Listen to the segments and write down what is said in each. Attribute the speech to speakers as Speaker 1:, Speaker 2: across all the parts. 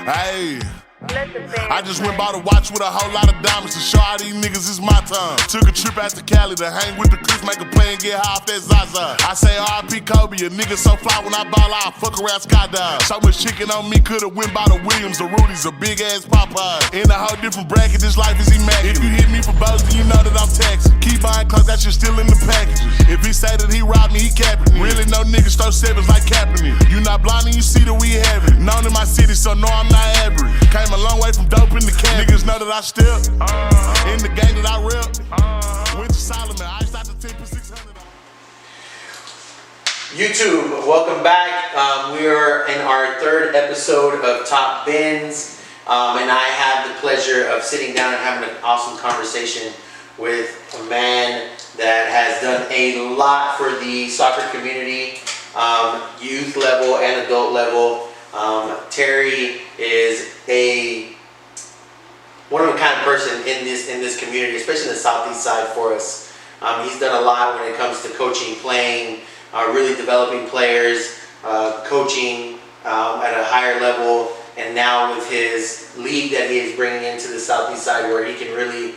Speaker 1: Hey. I just went by the watch with a whole lot of diamonds to show all these niggas it's my time. Took a trip out to Cali to hang with the Crips, make a play and get high off that Zaza. I say R.I.P. Kobe, a nigga so fly when I ball out, fuck around skydive. So much chicken on me, could've went by the Williams, the Rudy's, a big ass Popeye. In a whole different bracket, this life is immaculate. If you hit me for bows, then you know that I'm taxing. Keep buying clothes, that shit still in the packages. If he say that he robbed me, he capping me. Really no niggas throw sevens like Kaepernick. You not blind and you see that we have it. Known in my city, so no I'm not average. Came a long way from dope in the can. Niggas know that I step in the game that I rep. Went to Solomon, I out the 10 for 600.
Speaker 2: YouTube, welcome back. We are in our third episode of Top Bins, and I have the pleasure of sitting down and having an awesome conversation with a man that has done a lot for the soccer community, youth level and adult level. Terry is a one-of-a-kind person in this community, especially in the southeast side for us. He's done a lot when it comes to coaching, playing, really developing players, coaching at a higher level, and now with his league that he is bringing into the southeast side, where he can really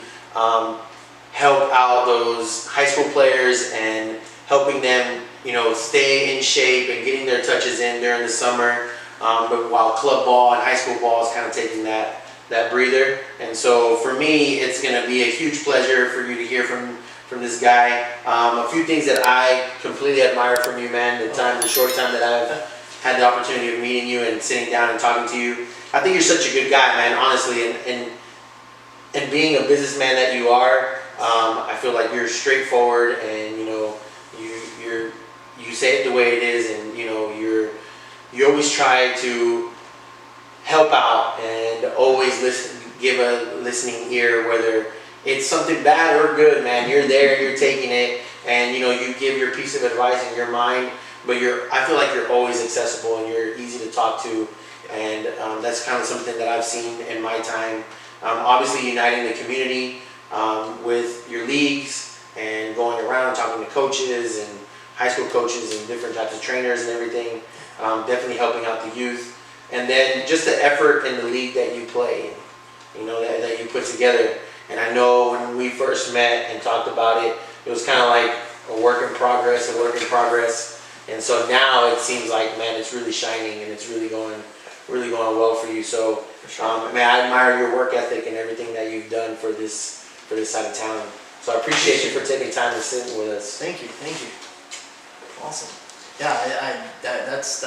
Speaker 2: help out those high school players and helping them, you know, stay in shape and getting their touches in during the summer. But while club ball and high school ball is kind of taking that breather. And so for me, it's going to be a huge pleasure for you to hear from this guy. A few things that I completely admire from you, man, the short time that I've had the opportunity of meeting you and sitting down and talking to you. I think you're such a good guy, man, honestly, and being a businessman that you are, I feel like you're straightforward, and you know, you say it the way it is, and you know, you always try to help out and always listen, give a listening ear, whether it's something bad or good, man. You're there, you're taking it, and you know, you give your piece of advice in your mind, but I feel like you're always accessible and you're easy to talk to, and that's kind of something that I've seen in my time. Obviously uniting the community with your leagues and going around talking to coaches and high school coaches and different types of trainers and everything, definitely helping out the youth. And then just the effort in the league that you play, you know, that you put together. And I know when we first met and talked about it, it was kind of like a work in progress. And so now it seems like, man, it's really shining and it's really going well for you. So, man, I admire your work ethic and everything that you've done for this side of town. So I appreciate you for taking time to sit with us.
Speaker 3: Thank you. Awesome. Yeah, that's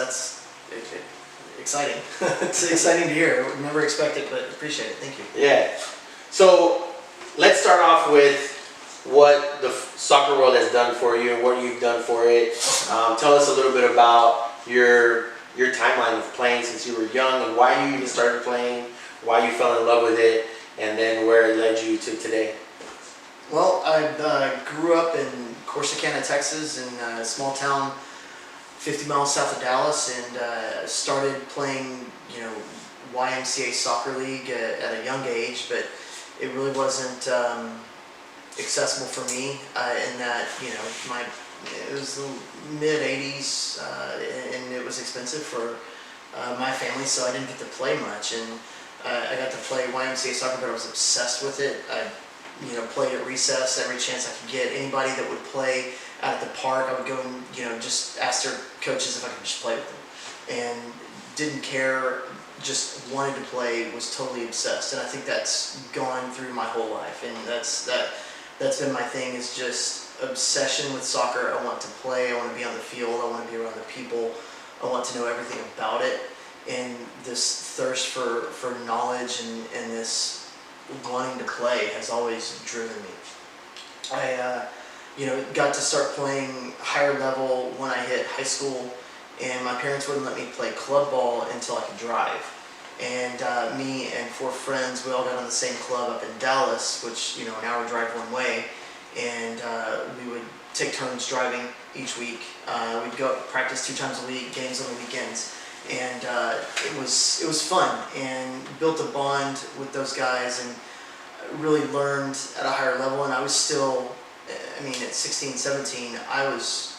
Speaker 3: exciting. It's exciting to hear. I would never expect it, but appreciate it. Thank you.
Speaker 2: Yeah. So let's start off with what the soccer world has done for you and what you've done for it. Tell us a little bit about your timeline of playing since you were young and why you even started playing, why you fell in love with it, and then where it led you to today.
Speaker 3: Well, I grew up in Corsicana, Texas, in a small town 50 miles south of Dallas, and started playing, you know, YMCA soccer league at a young age, but it really wasn't accessible for me in that, you know, it was the mid 80s and it was expensive for my family, so I didn't get to play much, and I got to play YMCA soccer, but I was obsessed with it. I, you know, played at recess every chance I could get. Anybody that would play out at the park, I would go and, you know, just ask their coaches if I could just play with them, and didn't care, just wanted to play, was totally obsessed. And I think that's gone through my whole life, and that's been my thing, is just obsession with soccer. I want to play, I want to be on the field, I want to be around the people, I want to know everything about it, and this thirst for knowledge and this wanting to play has always driven me. I you know, got to start playing higher level when I hit high school, and my parents wouldn't let me play club ball until I could drive. And me and 4 friends, we all got on the same club up in Dallas, which, you know, an hour drive one way, and we would take turns driving each week. We'd go practice 2 times a week, games on the weekends, and it was fun, and built a bond with those guys, and really learned at a higher level. And I was still, I mean, at 16, 17, I was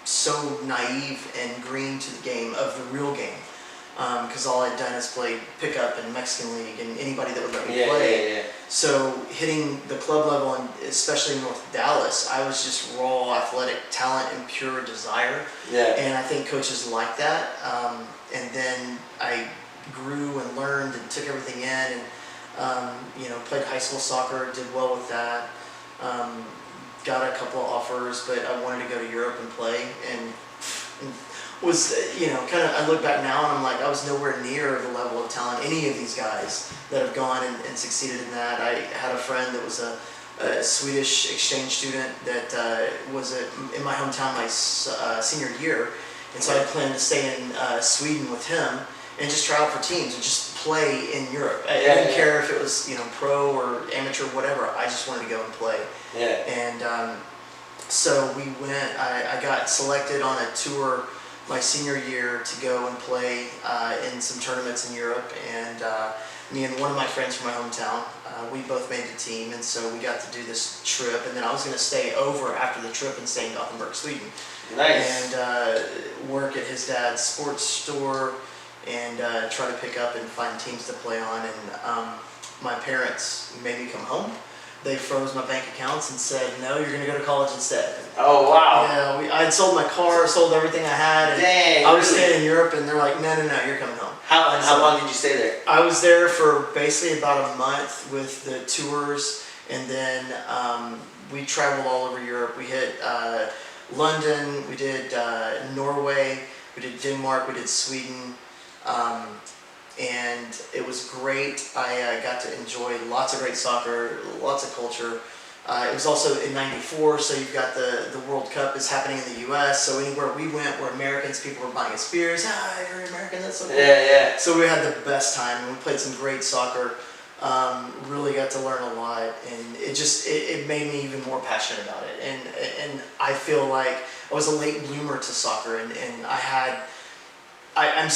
Speaker 3: so naive and green to the game of the real game. Because all I'd done is played pickup and Mexican League and anybody that would let me play.
Speaker 2: Yeah.
Speaker 3: So hitting the club level, and especially North Dallas, I was just raw athletic talent and pure desire.
Speaker 2: Yeah.
Speaker 3: And I think coaches like that. And then I grew and learned and took everything in, and played high school soccer, did well with that. Got a couple of offers, but I wanted to go to Europe and play, and was, kind of, I look back now and I'm like, I was nowhere near the level of talent any of these guys that have gone and succeeded in that. I had a friend that was a Swedish exchange student that was in my hometown my senior year, and so I planned to stay in Sweden with him and just try out for teams and just play in Europe. I didn't care if it was pro or amateur, whatever. I just wanted to go and play.
Speaker 2: Yeah.
Speaker 3: And so we went. I got selected on a tour my senior year to go and play in some tournaments in Europe, and me and one of my friends from my hometown, we both made the team, and so we got to do this trip, and then I was going to stay over after the trip and stay in Gothenburg, Sweden.
Speaker 2: Nice.
Speaker 3: And work at his dad's sports store and try to pick up and find teams to play on, and my parents made me come home. They froze my bank accounts and said, no, you're going to go to college instead.
Speaker 2: Oh, wow.
Speaker 3: Yeah, I had sold my car, sold everything I had. And
Speaker 2: Dang,
Speaker 3: I was
Speaker 2: really?
Speaker 3: staying in Europe, and they're like, no, you're coming home.
Speaker 2: How long did you stay there?
Speaker 3: I was there for basically about a month with the tours, and then we traveled all over Europe. We hit London, we did Norway, we did Denmark, we did Sweden. And it was great. I got to enjoy lots of great soccer, lots of culture. It was also in '94, so you've got the World Cup is happening in the U.S. So anywhere we went, where Americans, people were buying us beers. You're American, that's so cool.
Speaker 2: Yeah.
Speaker 3: So we had the best time, and we played some great soccer. Really got to learn a lot, and it made me even more passionate about it. And I feel like I was a late bloomer to soccer, and I'm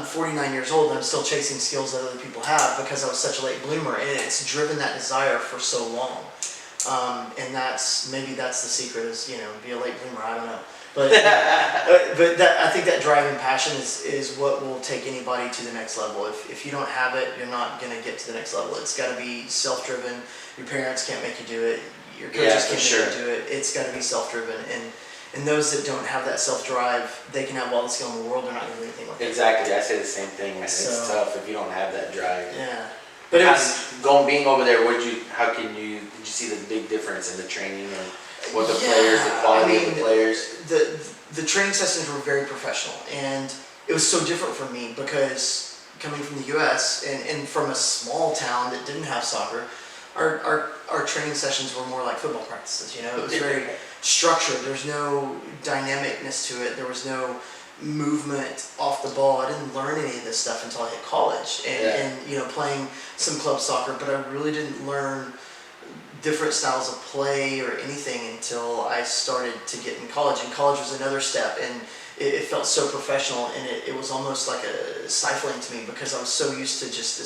Speaker 3: 49 years old, and I'm still chasing skills that other people have because I was such a late bloomer, and it's driven that desire for so long. And maybe that's the secret, is be a late bloomer. I don't know, but I think that driving passion is what will take anybody to the next level. If you don't have it, you're not gonna get to the next level. It's got to be self-driven. Your parents can't make you do it. Your coaches can't make you do it. It's got to be self-driven, and those that don't have that self-drive, they can have all the skill in the world, they're not going to do anything with it.
Speaker 2: Exactly, I say the same thing, man. It's tough if you don't have that drive.
Speaker 3: Yeah. But it was,
Speaker 2: being over there, did you see the big difference in the training and what the players, the quality of the players?
Speaker 3: The training sessions were very professional, and it was so different for me because coming from the U.S. and from a small town that didn't have soccer, our training sessions were more like football practices. It was very structured. There's no dynamicness to it. There was no movement off the ball. I didn't learn any of this stuff until I hit college and playing some club soccer, but I really didn't learn different styles of play or anything until I started to get in college. And college was another step, and it felt so professional, and it was almost like a stifling to me because I was so used to just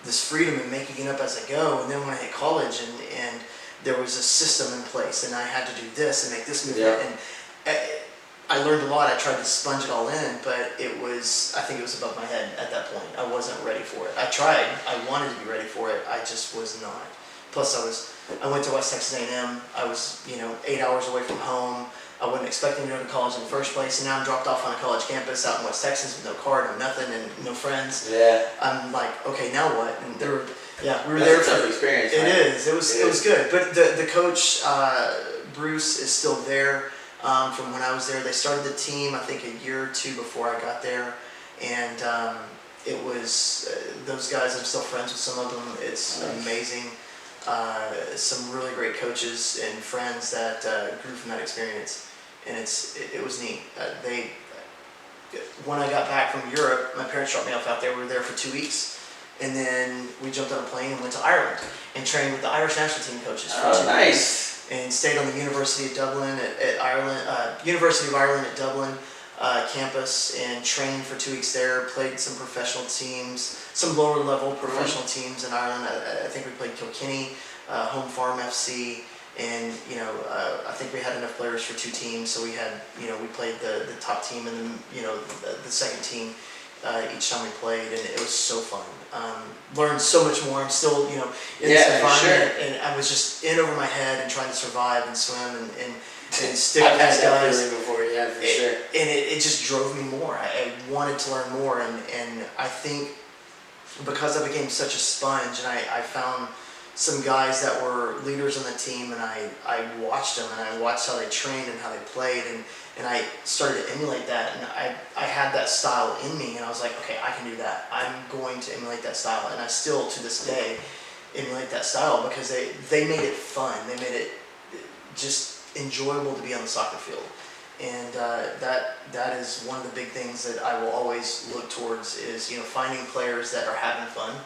Speaker 3: this freedom and making it up as I go. And then when I hit college and there was a system in place, and I had to do this and make this movement, and I learned a lot. I tried to sponge it all in, but I think it was above my head at that point. I wasn't ready for it. I tried. I wanted to be ready for it. I just was not. Plus, I went to West Texas A&M. I was 8 hours away from home. I wasn't expecting to go to college in the first place, and now I'm dropped off on a college campus out in West Texas with no car, no nothing, and no friends.
Speaker 2: Yeah.
Speaker 3: I'm like, okay, now what? And we were
Speaker 2: That's
Speaker 3: there.
Speaker 2: A tough experience.
Speaker 3: It
Speaker 2: right?
Speaker 3: is. It was good. But the coach Bruce is still there. From when I was there, they started the team I think a year or two before I got there, and it was those guys. I'm still friends with some of them. It's amazing. Some really great coaches and friends that grew from that experience, and it was neat. When I got back from Europe, my parents dropped me off out there. We were there for 2 weeks, and then we jumped on a plane and went to Ireland and trained with the Irish national team coaches for 2 weeks.
Speaker 2: Nice.
Speaker 3: And stayed on the University of Dublin at Ireland, University of Ireland at Dublin campus, and trained for 2 weeks there. Played some professional teams, some lower level professional teams in Ireland. I think we played Kilkenny, Home Farm FC, And I think we had enough players for 2 teams, so we had we played the top team and then the second team each time we played, and it was so fun. Learned so much more. I'm still in this environment, and I was just in over my head and trying to survive and swim and stick with these guys.
Speaker 2: Before, yeah, for sure.
Speaker 3: And it just drove me more. I wanted to learn more, and I think because I became such a sponge, and I found some guys that were leaders on the team, and I watched them, and I watched how they trained and how they played, and I started to emulate that, and I had that style in me, and I was like, okay, I can do that. I'm going to emulate that style, and I still, to this day, emulate that style because they made it fun. They made it just enjoyable to be on the soccer field. And that is one of the big things that I will always look towards is finding players that are having fun,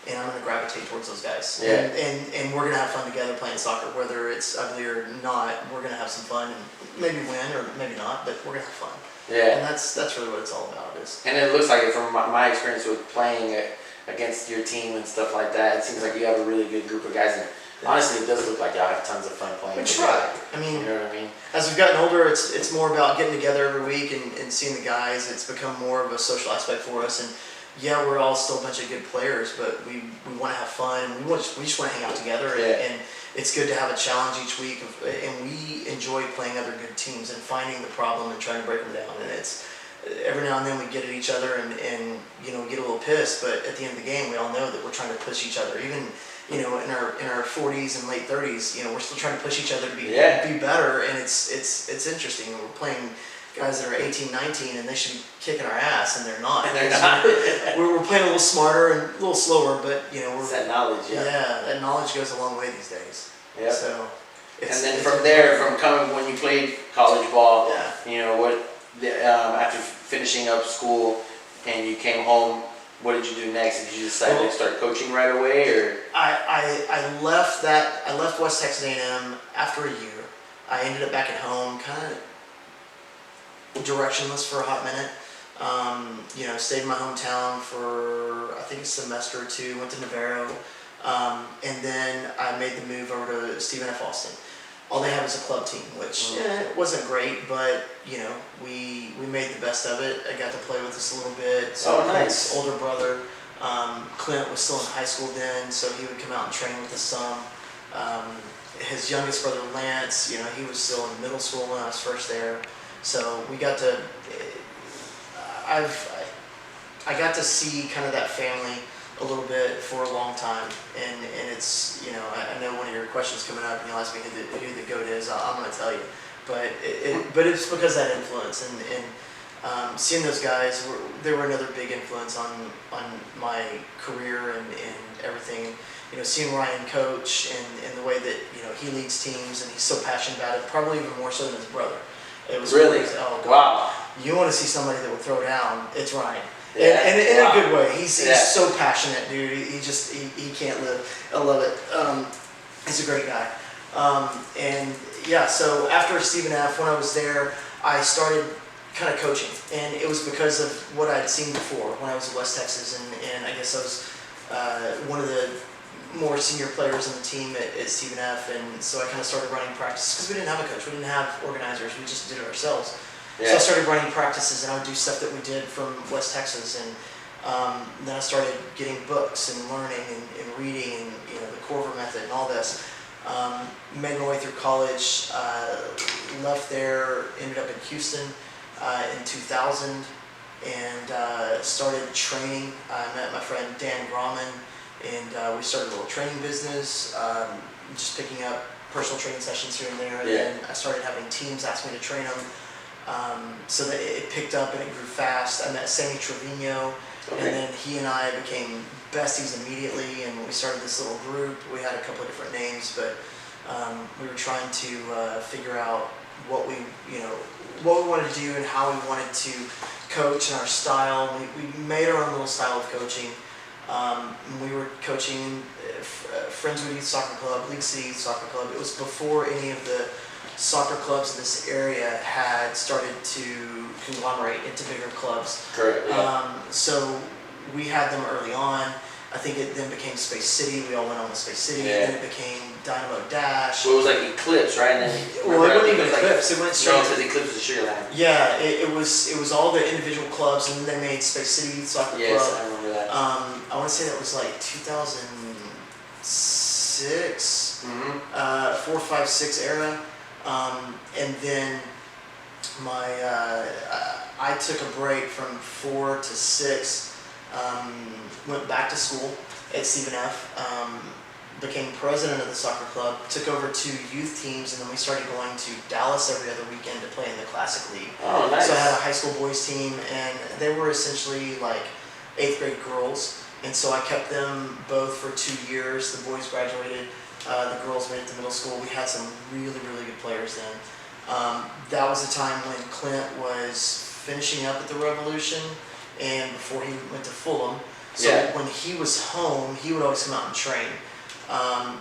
Speaker 3: and I'm going to gravitate towards those guys.
Speaker 2: Yeah.
Speaker 3: And we're going to have fun together playing soccer, whether it's ugly or not. We're going to have some fun and maybe win or maybe not, but we're going to have fun.
Speaker 2: Yeah.
Speaker 3: And that's really what it's all about.
Speaker 2: And it looks like it from my experience with playing against your team and stuff like that. It seems like you have a really good group of guys. And honestly, it does look like y'all have tons of fun playing.
Speaker 3: We try. I mean,
Speaker 2: you know what I mean?
Speaker 3: As we've gotten older, it's more about getting together every week and seeing the guys. It's become more of a social aspect for us. And yeah, we're all still a bunch of good players, but we want to have fun. And we just want to hang out together.
Speaker 2: Yeah.
Speaker 3: And it's good to have a challenge each week. And we enjoy playing other good teams and finding the problem and trying to break them down. And it's every now and then we get at each other and we get a little pissed. But at the end of the game, we all know that we're trying to push each other. Even in our 40s and late 30s, we're still trying to push each other to be better, and it's interesting. We're playing guys that are 18, 19, and they should be kicking our ass, and they're not.
Speaker 2: And they're not.
Speaker 3: we're playing a little smarter and a little slower, but we're
Speaker 2: it's that knowledge. Yeah,
Speaker 3: that knowledge goes a long way these days.
Speaker 2: Yeah.
Speaker 3: So,
Speaker 2: and then from there, from coming when you played college ball, after finishing up school and you came home. What did you do next? Did you decide to start coaching right away, or?
Speaker 3: I left West Texas A&M after a year. I ended up back at home, kind of directionless for a hot minute. Stayed in my hometown for I think a semester or 2. Went to Navarro, and then I made the move over to Stephen F. Austin. All they have is a club team, which it wasn't great, but we made the best of it. I got to play with us a little bit. So
Speaker 2: nice.
Speaker 3: Clint's older brother, Clint, was still in high school then, so he would come out and train with us some. His youngest brother, Lance, he was still in middle school when I was first there. So we got to, I got to see kind of that family a little bit for a long time, and it's I know one of your questions coming up and you'll ask me who the GOAT is. I'm going to tell you, but it's because of that influence and seeing those guys they were another big influence on my career and everything. Seeing Ryan coach and the way that he leads teams and he's so passionate about it, probably even more so than his brother. It was
Speaker 2: really
Speaker 3: oh God.
Speaker 2: Wow.
Speaker 3: You want to see somebody that will throw down? It's Ryan.
Speaker 2: Yeah.
Speaker 3: And in a good way. He's so passionate, dude. He can't live. I love it. He's a great guy. So after Stephen F., when I was there, I started kind of coaching, and it was because of what I'd seen before when I was at West Texas, and I guess I was one of the more senior players on the team at Stephen F., and so I kind of started running practices because we didn't have a coach, we didn't have organizers, we just did it ourselves. So I started running practices, and I would do stuff that we did from West Texas, and then I started getting books and learning and reading and the Corver method and all this. Made my way through college, left there, ended up in Houston in 2000, and started training. I met my friend Dan Grauman, and we started a little training business, just picking up personal training sessions here and there, and then I started having teams ask me to train them. So that it picked up and it grew fast. I met Sammy Trevino, and then he and I became besties immediately, and we started this little group. We had a couple of different names, but we were trying to figure out what we wanted to do and how we wanted to coach and our style. We made our own little style of coaching. We were coaching Friendswood Youth Soccer Club, League City Youth Soccer Club. It was before any of the soccer clubs in this area had started to conglomerate into bigger clubs.
Speaker 2: Correct. Yeah.
Speaker 3: So we had them early on. I think it then became Space City. We all went on to Space City.
Speaker 2: Yeah.
Speaker 3: Then it became Dynamo Dash.
Speaker 2: So it was like Eclipse, right? And then,
Speaker 3: Well, it wasn't even
Speaker 2: like,
Speaker 3: Eclipse. It went straight.
Speaker 2: No, because Eclipse was Sugarland.
Speaker 3: Yeah, it was all the individual clubs, and then they made Space City Youth Soccer
Speaker 2: Yes,
Speaker 3: Club.
Speaker 2: I remember that.
Speaker 3: I want to say that was like 2006, 4, 5, 6 era, and then I took a break from 4 to 6, went back to school at Stephen F. Became president of the soccer club, took over 2 youth teams, and then we started going to Dallas every other weekend to play in the Classic League.
Speaker 2: Oh, nice.
Speaker 3: So I had a high school boys team, and they were essentially like 8th grade girls, and so I kept them both for 2 years. The boys graduated, the girls made it to middle school. We had some really, really good players then. That was the time when Clint was finishing up at the Revolution, and before he went to Fulham. So when he was home, he would always come out and train.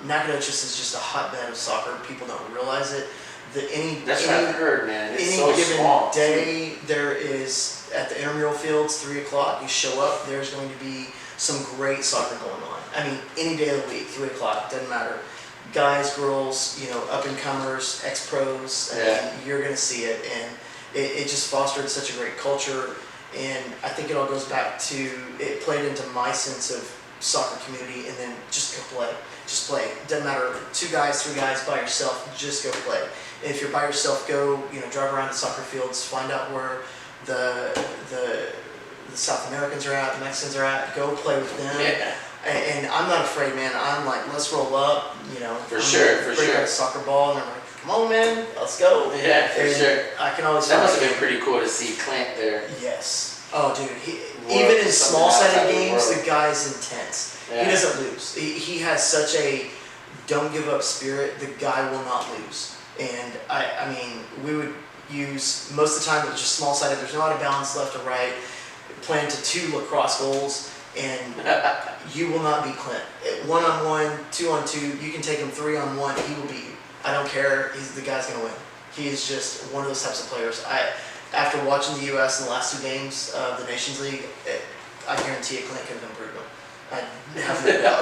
Speaker 3: Nacogdoches is just a hotbed of soccer. People don't realize it.
Speaker 2: That's what I've heard, man. It's
Speaker 3: any
Speaker 2: so
Speaker 3: given
Speaker 2: small.
Speaker 3: day, there is at the intramural fields, 3 o'clock. You show up, there's going to be some great soccer going on. I mean, any day of the week, 3 o'clock, doesn't matter. Guys, girls, up and comers, ex-pros. You're going to see it, and it just fostered such a great culture. And I think it all goes back to it played into my sense of soccer community, and then just go play. Just play. Doesn't matter, 2 guys, 3 guys by yourself, just go play. And if you're by yourself, go, drive around the soccer fields, find out where the South Americans are at, the Mexicans are at, go play with them.
Speaker 2: Yeah.
Speaker 3: And I'm not afraid, man. I'm like, let's roll up,
Speaker 2: For sure.
Speaker 3: Break out a soccer ball, and I'm like, come on, man, let's go.
Speaker 2: Yeah, for sure.
Speaker 3: I can always.
Speaker 2: That must have been pretty cool to see Clint there.
Speaker 3: Yes. Oh, dude. Even in small-sided games, the guy's intense.
Speaker 2: Yeah.
Speaker 3: He doesn't lose. He has such a don't give up spirit. The guy will not lose. And I mean, we would use most of the time it was just small-sided. There's no out of bounds left or right. Playing to 2 lacrosse goals, and you will not beat Clint. 1-on-1, 2-on-2, you can take him 3-on-1. He will beat you. I don't care. The guy's gonna win. He is just one of those types of players. After watching the U.S. in the last 2 games of the Nations League, I guarantee you Clint could have improved him. I have no doubt.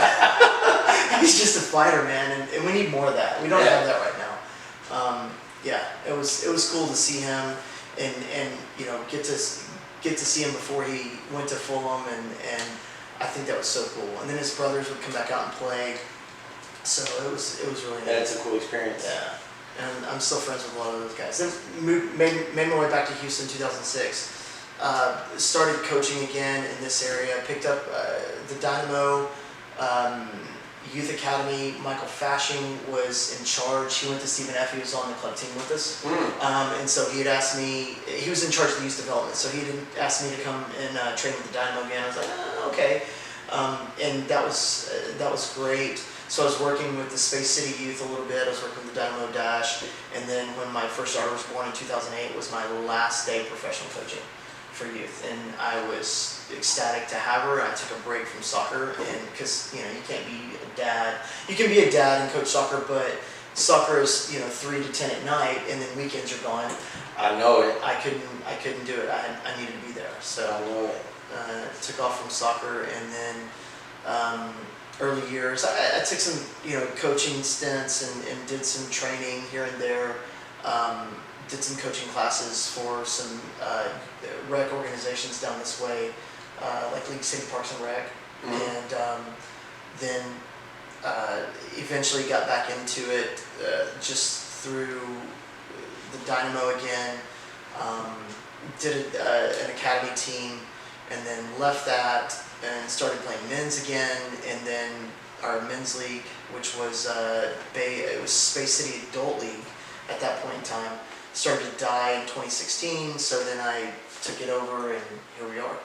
Speaker 3: He's just a fighter, man, and we need more of that. We don't have that right now. It was cool to see him, and get to see him before he went to Fulham, and I think that was so cool. And then his brothers would come back out and play, so it was really neat.
Speaker 2: Yeah, it's a cool experience.
Speaker 3: Yeah. And I'm still friends with a lot of those guys. Then made my way back to Houston in 2006. Started coaching again in this area. Picked up the Dynamo Youth Academy. Michael Fashing was in charge. He went to Stephen F. He was on the club team with us. And so he had asked me, he was in charge of the youth development, so he had asked me to come and train with the Dynamo again. I was like, okay. And that was great. So I was working with the Space City Youth a little bit. I was working with the Dynamo Dash. And then when my first daughter was born in 2008, was my last day professional coaching for youth. And I was ecstatic to have her. I took a break from soccer, and because you can't be a dad. You can be a dad and coach soccer, but soccer is 3 to 10 at night, and then weekends are gone.
Speaker 2: I know it.
Speaker 3: I couldn't do it. I needed to be there. So
Speaker 2: I know it.
Speaker 3: Took off from soccer, and then early years I took some coaching stints and did some training here and there. Did some coaching classes for some rec organizations down this way, like League City Parks and Rec, and then eventually got back into it just through the Dynamo again. Did an academy team, and then left that and started playing men's again, and then our men's league, which was it was Space City Adult League at that point in time, started to die in 2016. So then I took it over, and here we are.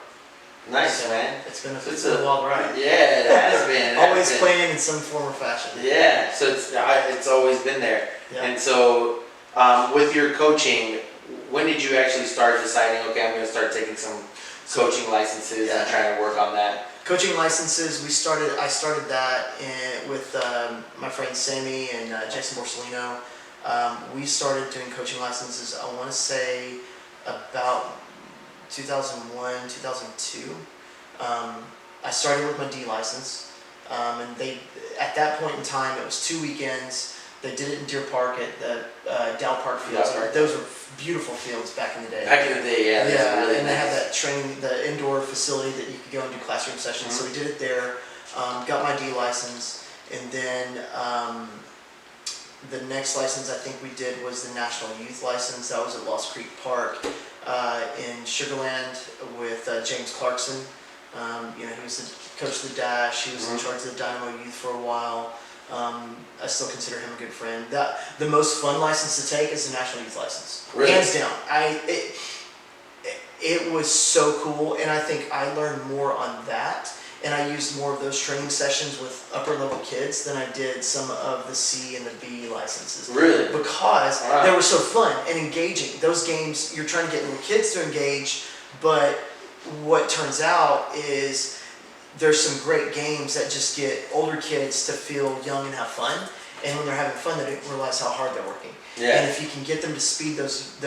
Speaker 2: Nice,
Speaker 3: so
Speaker 2: man.
Speaker 3: It's been a wild ride.
Speaker 2: Yeah, it has been.
Speaker 3: Always playing in some form or fashion.
Speaker 2: Yeah, so it's always been there.
Speaker 3: Yeah.
Speaker 2: And so with your coaching, when did you actually start deciding, okay, I'm going to start taking some coaching licenses and trying to work on that?
Speaker 3: Coaching licenses, I started that with my friend Sammy and Jason Borsellino. We started doing coaching licenses, I want to say, about 2001, 2002. I started with my D license, And at that point in time, it was 2 weekends. They did it in Deer Park at the Dow Park Fields.
Speaker 2: Dow Park.
Speaker 3: Those were beautiful fields back in the day.
Speaker 2: Back in the day, yeah.
Speaker 3: Yeah,
Speaker 2: really
Speaker 3: and they had
Speaker 2: nice.
Speaker 3: that the indoor facility that you could go and do classroom sessions. So we did it there. Got my D license, and then the next license I think we did was the National Youth License. That was at Lost Creek Park in Sugarland with James Clarkson. He was the coach of the Dash. He was in charge of the Dynamo Youth for a while. I still consider him a good friend. The most fun license to take is the National Youth License,
Speaker 2: Really?
Speaker 3: hands down. It was so cool, and I think I learned more on that, and I used more of those training sessions with upper level kids than I did some of the C and the B licenses.
Speaker 2: Really?
Speaker 3: Because
Speaker 2: Wow.
Speaker 3: they were so fun and engaging. Those games, you're trying to get little kids to engage, but what turns out is there's some great games that just get older kids to feel young and have fun. And when they're having fun, they don't realize how hard they're working.
Speaker 2: Yeah.
Speaker 3: And if you can get them to speed those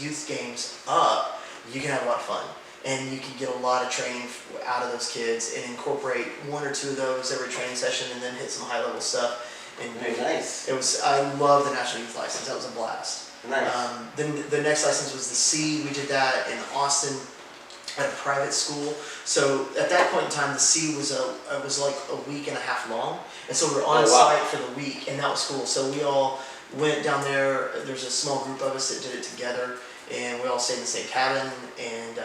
Speaker 3: youth games up, you can have a lot of fun. And you can get a lot of training out of those kids and incorporate 1 or 2 of those every training session, and then hit some high level stuff. And
Speaker 2: Very nice.
Speaker 3: I love the National Youth License. That was a blast.
Speaker 2: Nice.
Speaker 3: Then the next license was the C. We did that in Austin at a private school. So at that point in time, the C was like a week and a half long, and so we were on site for the week, and that was cool. So we all went down there. There's a small group of us that did it together, and we all stayed in the same cabin, and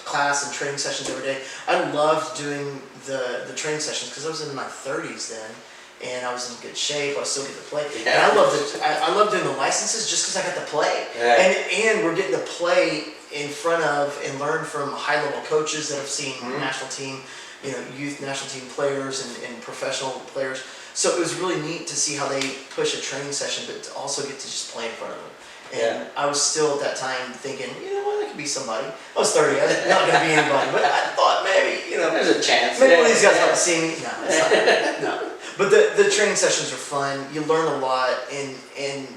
Speaker 3: class and training sessions every day. I loved doing the training sessions because I was in my 30s then, and I was in good shape. I still get to play.
Speaker 2: Yeah.
Speaker 3: And I loved doing the licenses just because I got to play.
Speaker 2: Yeah.
Speaker 3: And we're getting to play in front of and learn from high level coaches that have seen national team, youth national team players and professional players. So it was really neat to see how they push a training session, but to also get to just play in front of them. And I was still at that time thinking, I could be somebody. I was 30, I was not going to be anybody, but I thought maybe,
Speaker 2: There's a chance.
Speaker 3: maybe one of these guys want to see me. No, it's not. No. But the training sessions are fun. You learn a lot, and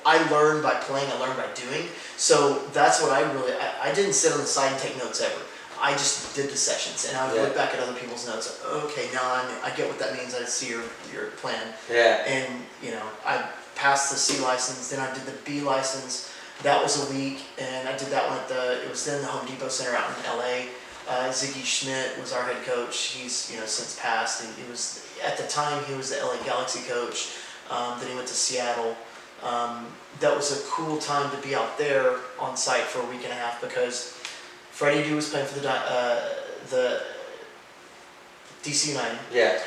Speaker 3: I learned by playing. I learned by doing. So that's what I didn't sit on the side and take notes ever. I just did the sessions, and I would look back at other people's notes. Okay, now I get what that means. I see your plan.
Speaker 2: Yeah.
Speaker 3: And I passed the C license. Then I did the B license. That was a week, and I did that one it was then the Home Depot Center out in LA. Ziggy Schmidt was our head coach. He's since passed, and at the time he was the LA Galaxy coach. Then he went to Seattle. That was a cool time to be out there on site for a week and a half because Freddie Du was playing for the DC United.
Speaker 2: Yeah.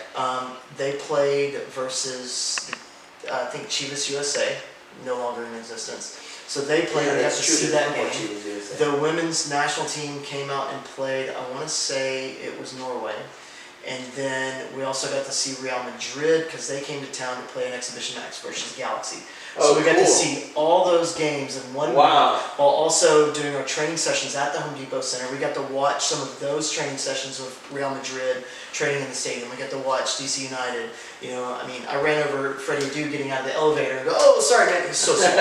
Speaker 3: They played versus I think Chivas USA, no longer in existence. So they played. We got to see that game. The women's national team came out and played. I want to say it was Norway. And then we also got to see Real Madrid because they came to town to play an exhibition match versus Galaxy. So we got to see all those games in one week while also doing our training sessions at the Home Depot Center. We got to watch some of those training sessions with Real Madrid training in the stadium. We got to watch DC United. I ran over Freddie Du getting out of the elevator and go, "Oh, sorry, man." He was so sorry.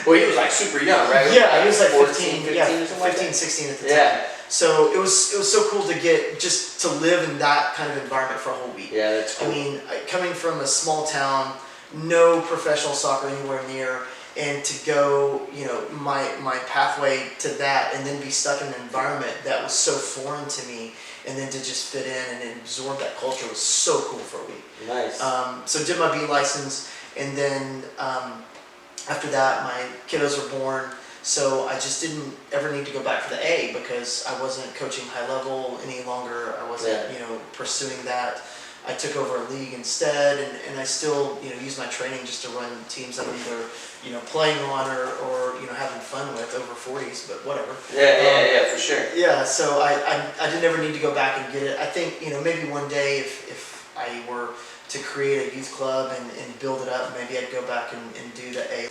Speaker 2: Well, he was like super young, right?
Speaker 3: Yeah, he was like
Speaker 2: 14,
Speaker 3: 15, 15, 16 at the time.
Speaker 2: Yeah.
Speaker 3: So it was so cool to get just to live in that kind of environment for a whole week.
Speaker 2: Yeah, that's cool.
Speaker 3: Coming from a small town, no professional soccer anywhere near, and to go, my pathway to that, and then be stuck in an environment that was so foreign to me, and then to just fit in and absorb that culture was so cool for a week.
Speaker 2: Nice.
Speaker 3: So did my B license, and then after that, my kiddos were born. So I just didn't ever need to go back for the A because I wasn't coaching high level any longer. I wasn't, pursuing that. I took over a league instead, and I still, use my training just to run teams I'm either, playing on or having fun with over 40s, but whatever.
Speaker 2: Yeah, for sure.
Speaker 3: Yeah, so I didn't ever need to go back and get it. I think, maybe one day if I were to create a youth club and build it up, maybe I'd go back and do the A.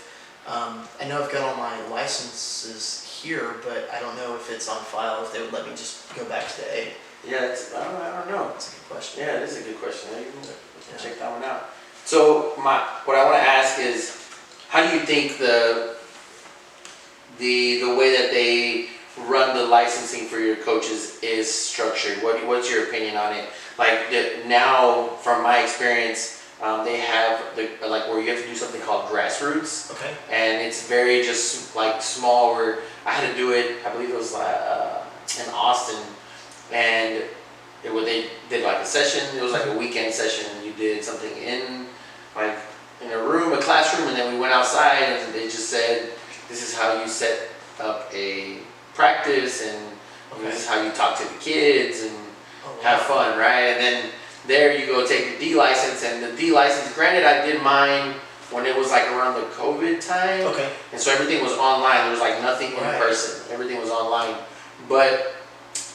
Speaker 3: I know I've got all my licenses here, but I don't know if it's on file, if they would let me just go back to the A.
Speaker 2: Yeah, I don't know.
Speaker 3: That's a good question.
Speaker 2: Yeah, it is a good question. You can check that one out. So what I want to ask is, how do you think the way that they run the the licensing for your coaches is structured? What's your opinion on it? Like now, from my experience, they have like where you have to do something called grassroots.
Speaker 3: Okay.
Speaker 2: And it's very just like small. Where I had to do it, I believe it was in Austin, and they did like a session. It was like a weekend session. You did something in a room, a classroom, and then we went outside, and they just said, "This is how you set up a practice, and this is how you talk to the kids and have fun, right?" And then there you go take the D license, and the D license. Granted, I did mine when it was like around the COVID time,
Speaker 3: Okay.
Speaker 2: and so everything was online. There was like nothing in person. Everything was online. But,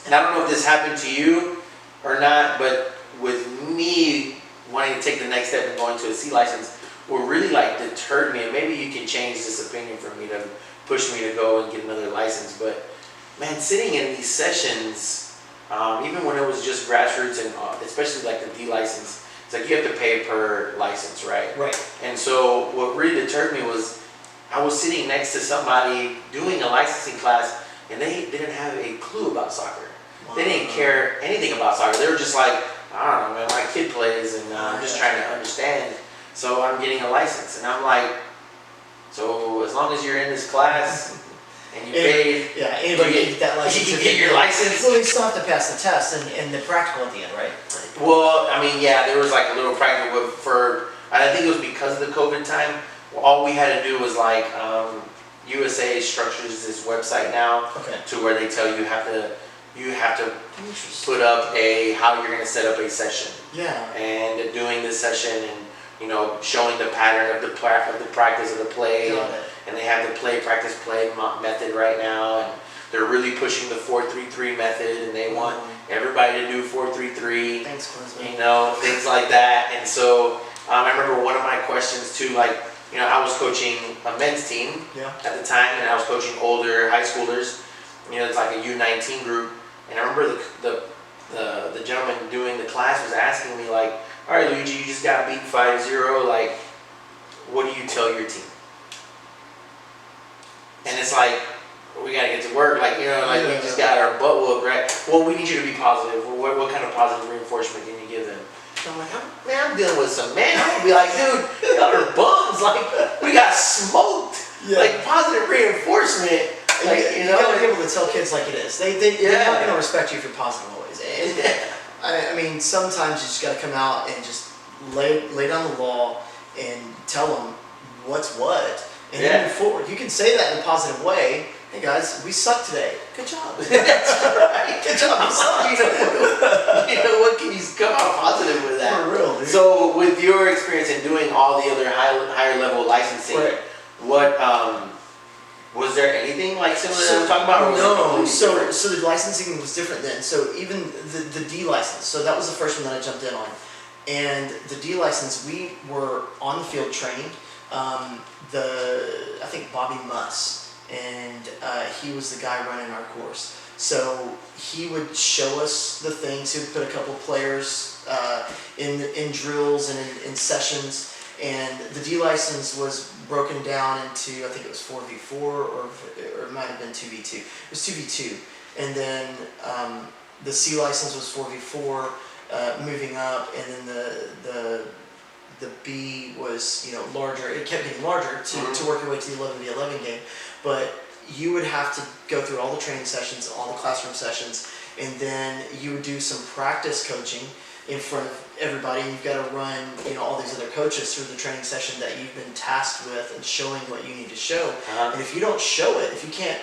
Speaker 2: and I don't know if this happened to you or not, but with me wanting to take the next step and going to a C license, what really like deterred me, and maybe you can change this opinion for me to push me to go and get another license, but man, sitting in these sessions, even when it was just grassroots and especially like the D license, it's like you have to pay per license, right?
Speaker 3: Right.
Speaker 2: And so what really deterred me was I was sitting next to somebody doing a licensing class, and they didn't have a clue about soccer. Wow. They didn't care anything about soccer. They were just like, I don't know, man, my kid plays, and I'm just trying to understand. So I'm getting a license, and I'm like, so as long as you're in this class and you paid,
Speaker 3: anybody can get that license.
Speaker 2: You can get your license.
Speaker 3: Well, you still have to pass the test and the practical at the end, right?
Speaker 2: Well, I mean, yeah, there was like a little practical and I think it was because of the COVID time. All we had to do was like USA structures this website now to where they tell you have to put up how you're going to set up a session.
Speaker 3: Yeah.
Speaker 2: And doing this session and showing the pattern of the practice of the play. And they have the practice play method right now, and they're really pushing the 4-3-3 method, and they want everybody to do 4-3-3.
Speaker 3: Thanks, Klinsman.
Speaker 2: Things like that. And so I remember one of my questions too, like I was coaching a men's team at the time, and I was coaching older high schoolers. It's like a U19 group, and I remember the gentleman doing the class was asking me like, all right, Luigi, you just got beat 5-0. Like, what do you tell your team? And it's like, we gotta get to work. Like, we just got our butt whooped, right? Well, we need you to be positive. What kind of positive reinforcement can you give them? And I'm like, I'm dealing with some man. I'm gonna be like, dude, y'all are bums. Like, we got smoked. Yeah. Like, positive reinforcement. Like,
Speaker 3: you gotta be able to tell kids like it is. They're not gonna respect you for positive always. And, I mean, sometimes you just got to come out and just lay down the law and tell them what's what, and then move forward. You can say that in a positive way. Hey guys, we suck today. Good job.
Speaker 2: That's right. Good job. We suck. What can you come out positive with that?
Speaker 3: For real, dude.
Speaker 2: So, with your experience in doing all the other higher level licensing, what was there anything like similar that we're talking about? Or
Speaker 3: No, so the licensing was different then. So even the D license, so that was the first one that I jumped in on. And the D license, we were on the field training. I think Bobby Muss, and he was the guy running our course. So he would show us the things. He would put a couple players in drills and in sessions. And the D license was broken down into, I think it was 4v4 or it might have been 2v2. It was 2v2. And then the C license was 4v4, moving up, and then the B was larger. It kept getting larger to work your way to the 11v11 game. But you would have to go through all the training sessions, all the classroom sessions, and then you would do some practice coaching in front of everybody, and you've got to run all these other coaches through the training session that you've been tasked with and showing what you need to show. And if you don't show it, if you can't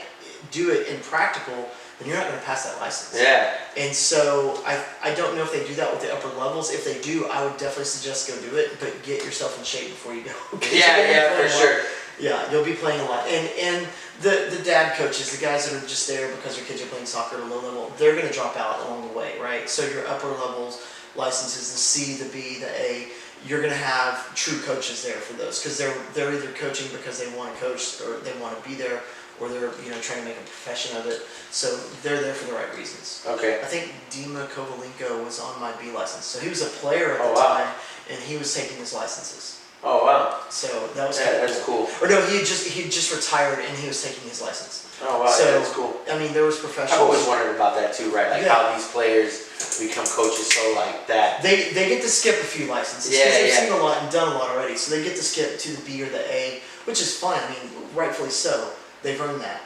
Speaker 3: do it in practical, then you're not going to pass that license.
Speaker 2: Yeah.
Speaker 3: And so I don't know if they do that with the upper levels. If they do, I would definitely suggest go do it, but get yourself in shape before you go.
Speaker 2: Yeah, for sure.
Speaker 3: Yeah, you'll be playing a lot. And the dad coaches, the guys that are just there because their kids are playing soccer at a low level, they're going to drop out along the way, right? So your upper levels licenses, the C, the B, the A, you're going to have true coaches there for those, because they're either coaching because they want to coach or they want to be there, or they're trying to make a profession of it. So they're there for the right reasons.
Speaker 2: Okay.
Speaker 3: I think Dima Kovalenko was on my B license, so he was a player at the time, and he was taking his licenses.
Speaker 2: Oh wow.
Speaker 3: So that was
Speaker 2: that's cool.
Speaker 3: Or no, he had just retired and he was taking his license.
Speaker 2: Oh wow,
Speaker 3: So,
Speaker 2: yeah, that's cool.
Speaker 3: I mean, there was
Speaker 2: I've
Speaker 3: professionals.
Speaker 2: always wondered about that too, right? Like
Speaker 3: Yeah.
Speaker 2: how these players become coaches so like that.
Speaker 3: They get to skip a few licenses
Speaker 2: Yeah,
Speaker 3: because they've
Speaker 2: yeah.
Speaker 3: seen a lot and done a lot already. So they get to skip to the B or the A, which is fine. I mean, rightfully so. They've earned that.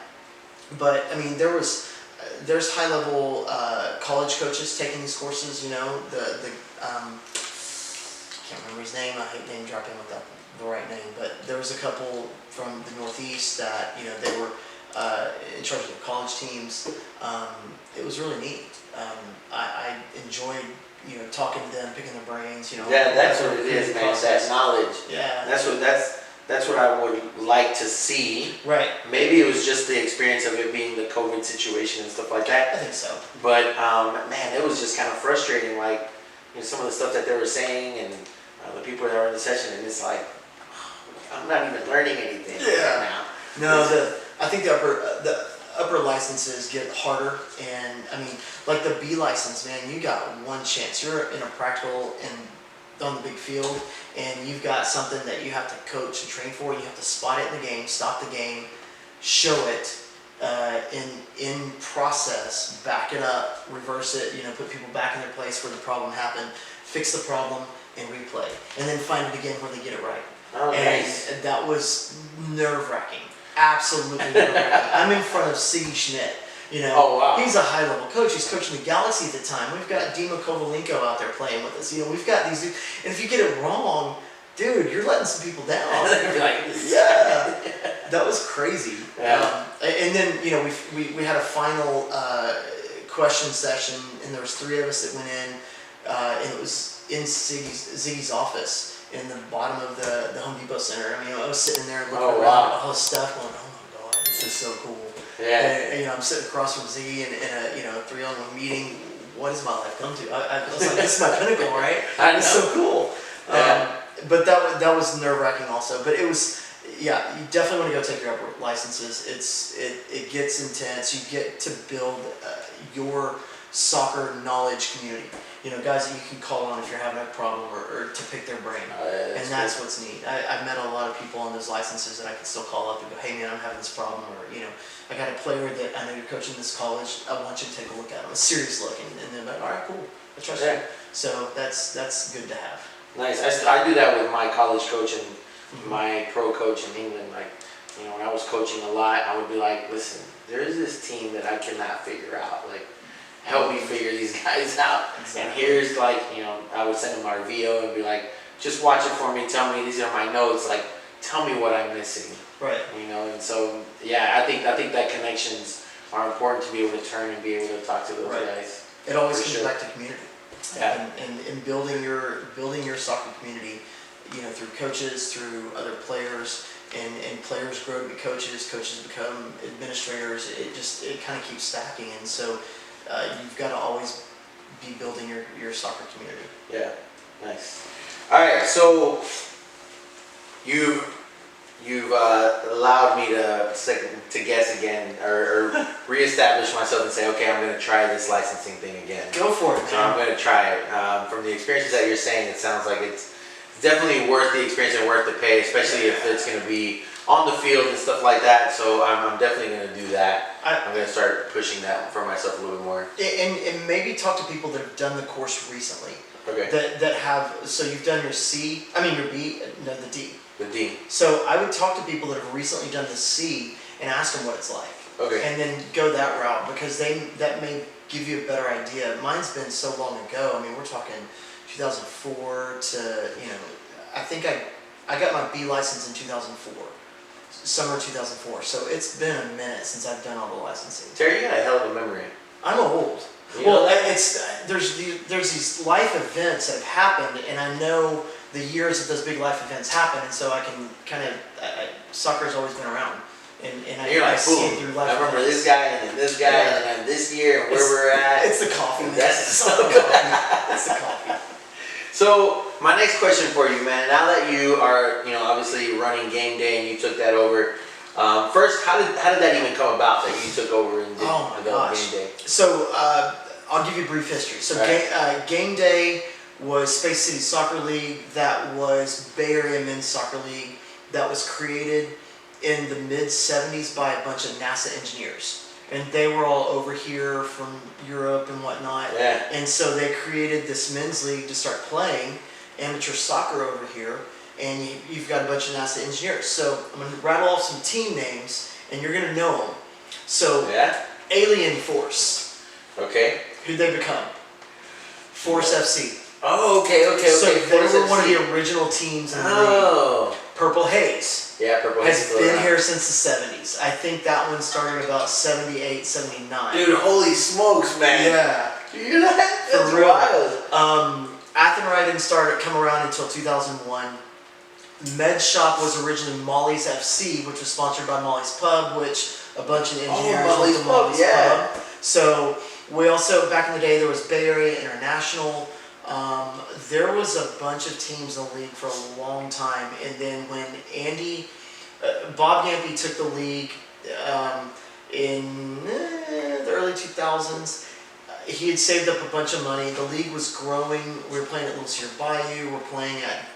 Speaker 3: But I mean, there's high level college coaches taking these courses. You know, the can't remember his name. I hate name dropping without the right name. But there was a couple from the Northeast that they were in charge of the college teams. It was really neat. I enjoyed talking to them, picking their brains.
Speaker 2: Yeah, that's what it is, man. That knowledge.
Speaker 3: Yeah.
Speaker 2: That's what I would like to see.
Speaker 3: Right.
Speaker 2: Maybe it was just the experience of it being the COVID situation and stuff like that.
Speaker 3: I think so.
Speaker 2: But man, it was just kind of frustrating. Like some of the stuff that they were saying and the people that were in the session, and it's like I'm not even learning anything right now.
Speaker 3: No, I think the upper licenses get harder, and I mean, like the B license, man, you got one chance. You're in a practical and on the big field, and you've got something that you have to coach and train for. You have to spot it in the game, stop the game, show it in process, back it up, reverse it. Put people back in their place where the problem happened, fix the problem, and replay, and then find it again where they get it right.
Speaker 2: Oh, nice.
Speaker 3: And that was nerve-wracking. Absolutely nerve-wracking. I'm in front of Siggy Schmidt.
Speaker 2: Oh, wow.
Speaker 3: He's a high-level coach. He's coaching the Galaxy at the time. We've got Dima Kovalenko out there playing with us. We've got these dudes. And if you get it wrong, dude, you're letting some people down. Yeah. That was crazy.
Speaker 2: Yeah.
Speaker 3: And then, we had a final question session, and there was 3 of us that went in, and it was in Ziggy's office in the bottom of the Home Depot Center. I mean, I was sitting there looking around at all this stuff going, oh my God, this is so cool.
Speaker 2: Yeah.
Speaker 3: And, I'm sitting across from Ziggy in a 3-on-1 meeting. What does my life come to? I was like, this is my pinnacle, right?
Speaker 2: I know.
Speaker 3: It's so cool.
Speaker 2: Yeah.
Speaker 3: But that was nerve-wracking also. But it was, yeah, you definitely want to go take your upper licenses. It gets intense. You get to build your soccer knowledge community. Guys that you can call on if you're having a problem or to pick their brain. And that's what's neat. I met a lot of people on those licenses that I can still call up and go, hey man, I'm having this problem. Or, I got a player that I know you're coaching this college. I want you to take a look at him, a serious look. And they're like, all right, cool. I trust you. So that's good to have.
Speaker 2: Nice. I do that with my college coach and my pro coach in England. Like, when I was coaching a lot, I would be like, listen, there is this team that I cannot figure out. Like, help me figure these guys out. Exactly. And here's like, I would send them our VO and be like, just watch it for me. Tell me, these are my notes. Like, tell me what I'm missing.
Speaker 3: Right.
Speaker 2: And so, yeah, I think that connections are important to be able to turn and be able to talk to those guys.
Speaker 3: It always comes back to community.
Speaker 2: Yeah.
Speaker 3: And building your soccer community, through coaches, through other players, and players grow to be coaches become administrators. It kind of keeps stacking, and so you've got to always be building your soccer community.
Speaker 2: Yeah, nice. All right, so you've allowed me to guess again or reestablish myself and say, okay, I'm going to try this licensing thing again.
Speaker 3: Go for it.
Speaker 2: So I'm going to try it. From the experiences that you're saying, it sounds like it's definitely worth the experience and worth the pay, especially if it's going to be on the field and stuff like that. So I'm definitely going to do that. I'm going to start pushing that for myself a little bit more.
Speaker 3: And maybe talk to people that have done the course recently.
Speaker 2: Okay.
Speaker 3: That have, so you've done your B, no, the D.
Speaker 2: The D.
Speaker 3: So I would talk to people that have recently done the C and ask them what it's like.
Speaker 2: Okay.
Speaker 3: And then go that route because that may give you a better idea. Mine's been so long ago. I mean, we're talking 2004 to, I think I got my B license in 2004. Summer 2004. So it's been a minute since I've done all the licensing.
Speaker 2: Terry, you got a hell of a memory.
Speaker 3: I'm old. Well, there's these life events that have happened, and I know the years that those big life events happen, and so I can kind of soccer's always been around, and I see it through life.
Speaker 2: I remember
Speaker 3: events.
Speaker 2: this guy and then this guy and then this year and where we're at.
Speaker 3: It's the coffee.
Speaker 2: That's
Speaker 3: the coffee. It's the coffee.
Speaker 2: So my next question for you, man. Now that you are, obviously running Game Day and you took that over. First, how did that even come about that you took over and did Game Day?
Speaker 3: So I'll give you a brief history. So Game Day was Space City Soccer League. That was Bay Area Men's Soccer League. That was created in the mid-'70s by a bunch of NASA engineers. And they were all over here from Europe and whatnot.
Speaker 2: Yeah.
Speaker 3: And so they created this men's league to start playing amateur soccer over here. And you've got a bunch of NASA engineers. So I'm going to rattle off some team names, and you're going to know them. So Alien Force.
Speaker 2: Okay.
Speaker 3: Who'd they become? Force FC.
Speaker 2: Oh, okay.
Speaker 3: So they
Speaker 2: Force
Speaker 3: were one of
Speaker 2: FC.
Speaker 3: the original teams in the league. Purple Haze.
Speaker 2: Yeah, Purple Haze
Speaker 3: Has been here since the 70s. I think that one started about 78, 79.
Speaker 2: Dude, holy smokes, man.
Speaker 3: Yeah.
Speaker 2: You hear that? That's
Speaker 3: For real.
Speaker 2: wild.
Speaker 3: Athenry didn't come around until 2001. Med Shop was originally Molly's FC, which was sponsored by Molly's Pub, which a bunch of engineers
Speaker 2: Molly's
Speaker 3: went to
Speaker 2: Pub,
Speaker 3: Molly's
Speaker 2: yeah.
Speaker 3: Pub. So we also, back in the day, there was Bay Area International. There was a bunch of teams in the league for a long time, and then when Bob Gampy took the league in the early 2000s, he had saved up a bunch of money. The league was growing. We were playing at Little Cedar Bayou. We're playing at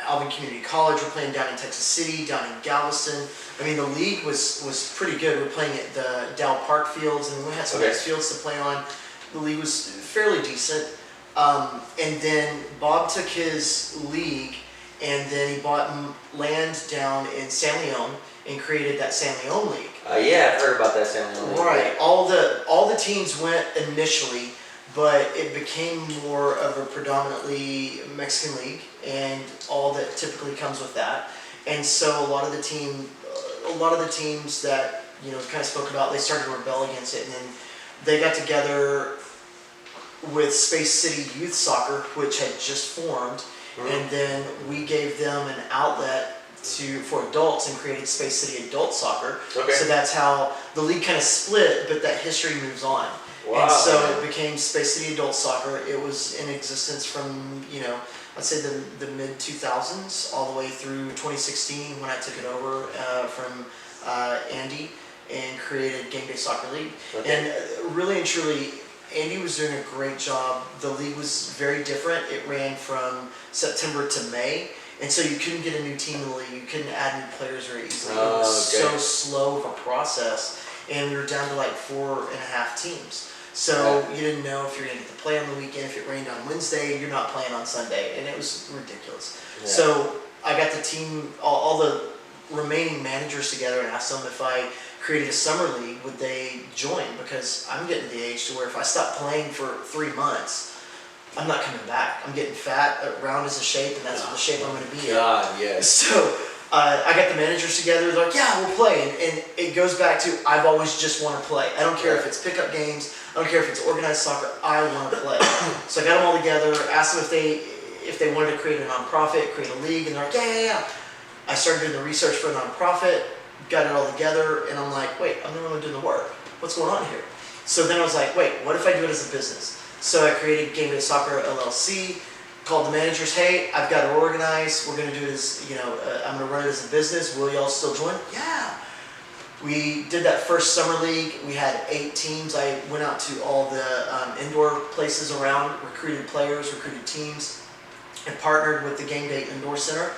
Speaker 3: Alvin Community College. We're playing down in Texas City, down in Galveston. I mean, the league was pretty good. We're playing at the Dow Park fields, and we had some nice fields to play on. The league was fairly decent. And then Bob took his league, and then he bought land down in San Leon and created that San Leon League.
Speaker 2: Yeah, I've heard about that San Leon League.
Speaker 3: Right. All the teams went initially, but it became more of a predominantly Mexican league, and all that typically comes with that. And so a lot of the teams that kind of spoke about, they started to rebel against it, and then they got together with Space City Youth Soccer, which had just formed, and then we gave them an outlet for adults and created Space City Adult Soccer.
Speaker 2: Okay.
Speaker 3: So that's how the league kind of split, but that history moves on.
Speaker 2: Wow.
Speaker 3: And so it became Space City Adult Soccer. It was in existence from, I'd say the mid-2000s all the way through 2016 when I took it over from Andy and created Game Day Soccer League.
Speaker 2: Okay.
Speaker 3: And really and truly, Andy was doing a great job. The league was very different. It ran from September to May. And so you couldn't get a new team in the league. You couldn't add new players very easily. It was so slow of a process. And we were down to like 4.5 teams. So you didn't know if you were going to get to play on the weekend. If it rained on Wednesday, you're not playing on Sunday. And it was ridiculous. Yeah. So I got the team, all the remaining managers together, and asked them if I created a summer league, would they join? Because I'm getting to the age to where if I stop playing for 3 months, I'm not coming back. I'm getting fat, round as a shape, and that's the shape I'm going to be in.
Speaker 2: God, yes.
Speaker 3: So I got the managers together. They're like, yeah, we'll play. And it goes back to, I've always just want to play. I don't care if it's pickup games. I don't care if it's organized soccer. I want to play. So I got them all together, asked them if they wanted to create a nonprofit, create a league, and they're like, yeah. I started doing the research for a nonprofit, got it all together, and I'm like, wait, I'm the one doing the work. What's going on here? So then I was like, wait, what if I do it as a business? So I created Game Day Soccer LLC, called the managers, hey, I've got it organized, we're going to do this, I'm going to run it as a business, will y'all still join? Yeah. We did that first summer league, we had 8 teams. I went out to all the indoor places around, recruited players, recruited teams, and partnered with the Game Day Indoor Center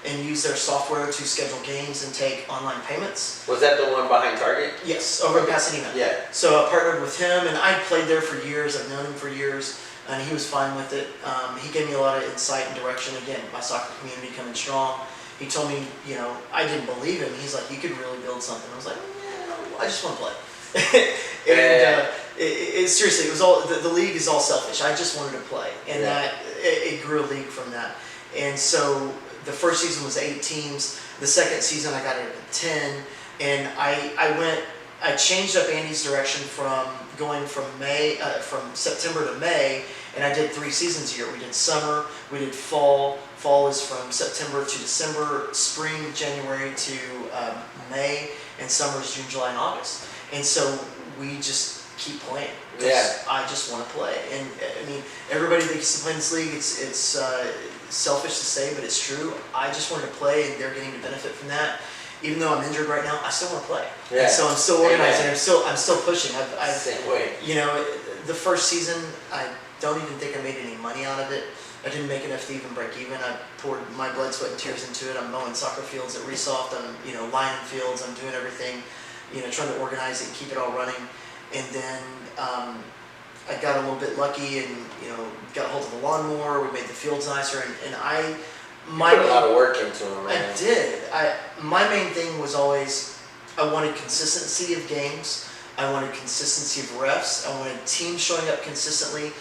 Speaker 3: and used their software to schedule games and take online payments.
Speaker 2: Was that the one behind Target?
Speaker 3: Yes, over in Pasadena.
Speaker 2: Yeah.
Speaker 3: So I partnered with him, and I played there for years. I've known him for years, and he was fine with it. He gave me a lot of insight and direction. Again, my soccer community coming strong. He told me, I didn't believe him. He's like, you could really build something. I was like, I just want to play. And seriously, it was all the league is all selfish. I just wanted to play, and that it grew a league from that. And so the first season was 8 teams. The second season I got it at 10, and I changed up Andy's direction from going from September to May, and I did 3 seasons a year. We did summer, we did fall. Fall is from September to December, spring, January to May, and summer is June, July, and August. And so we just keep playing. I just want to play. And I mean, everybody that gets to play in this league, it's selfish to say, but it's true. I just wanted to play, and they're getting to benefit from that. Even though I'm injured right now, I still want to play. Yeah. And so I'm still organizing. I'm still pushing.
Speaker 2: Same way.
Speaker 3: The first season, I don't even think I made any money out of it. I didn't make enough to even break even. I poured my blood, sweat, and tears into it. I'm mowing soccer fields at Resoft. I'm, lining fields. I'm doing everything, trying to organize it and keep it all running. And then I got a little bit lucky and, got a hold of the lawnmower. We made the fields nicer. And I put
Speaker 2: a lot of work into them, man.
Speaker 3: I did. My main thing was always I wanted consistency of games. I wanted consistency of refs. I wanted teams showing up consistently,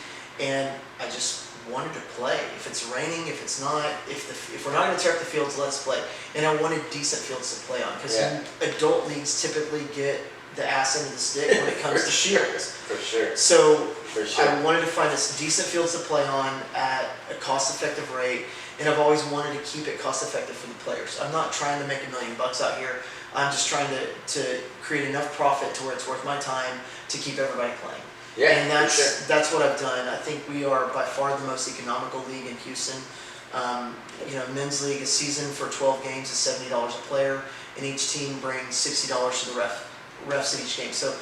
Speaker 3: and I just wanted to play. If it's raining, if it's not, if we're not going to tear up the fields, let's play. And I wanted decent fields to play on, because adult leagues typically get the ass end of the stick when it comes to shields.
Speaker 2: For sure.
Speaker 3: So I wanted to find us decent fields to play on at a cost-effective rate, and I've always wanted to keep it cost-effective for the players. I'm not trying to make $1 million out here. I'm just trying to create enough profit to where it's worth my time to keep everybody playing.
Speaker 2: Yeah,
Speaker 3: and that's what I've done. I think we are by far the most economical league in Houston. Men's league, a season for 12 games is $70 a player, and each team brings $60 to the refs in each game. So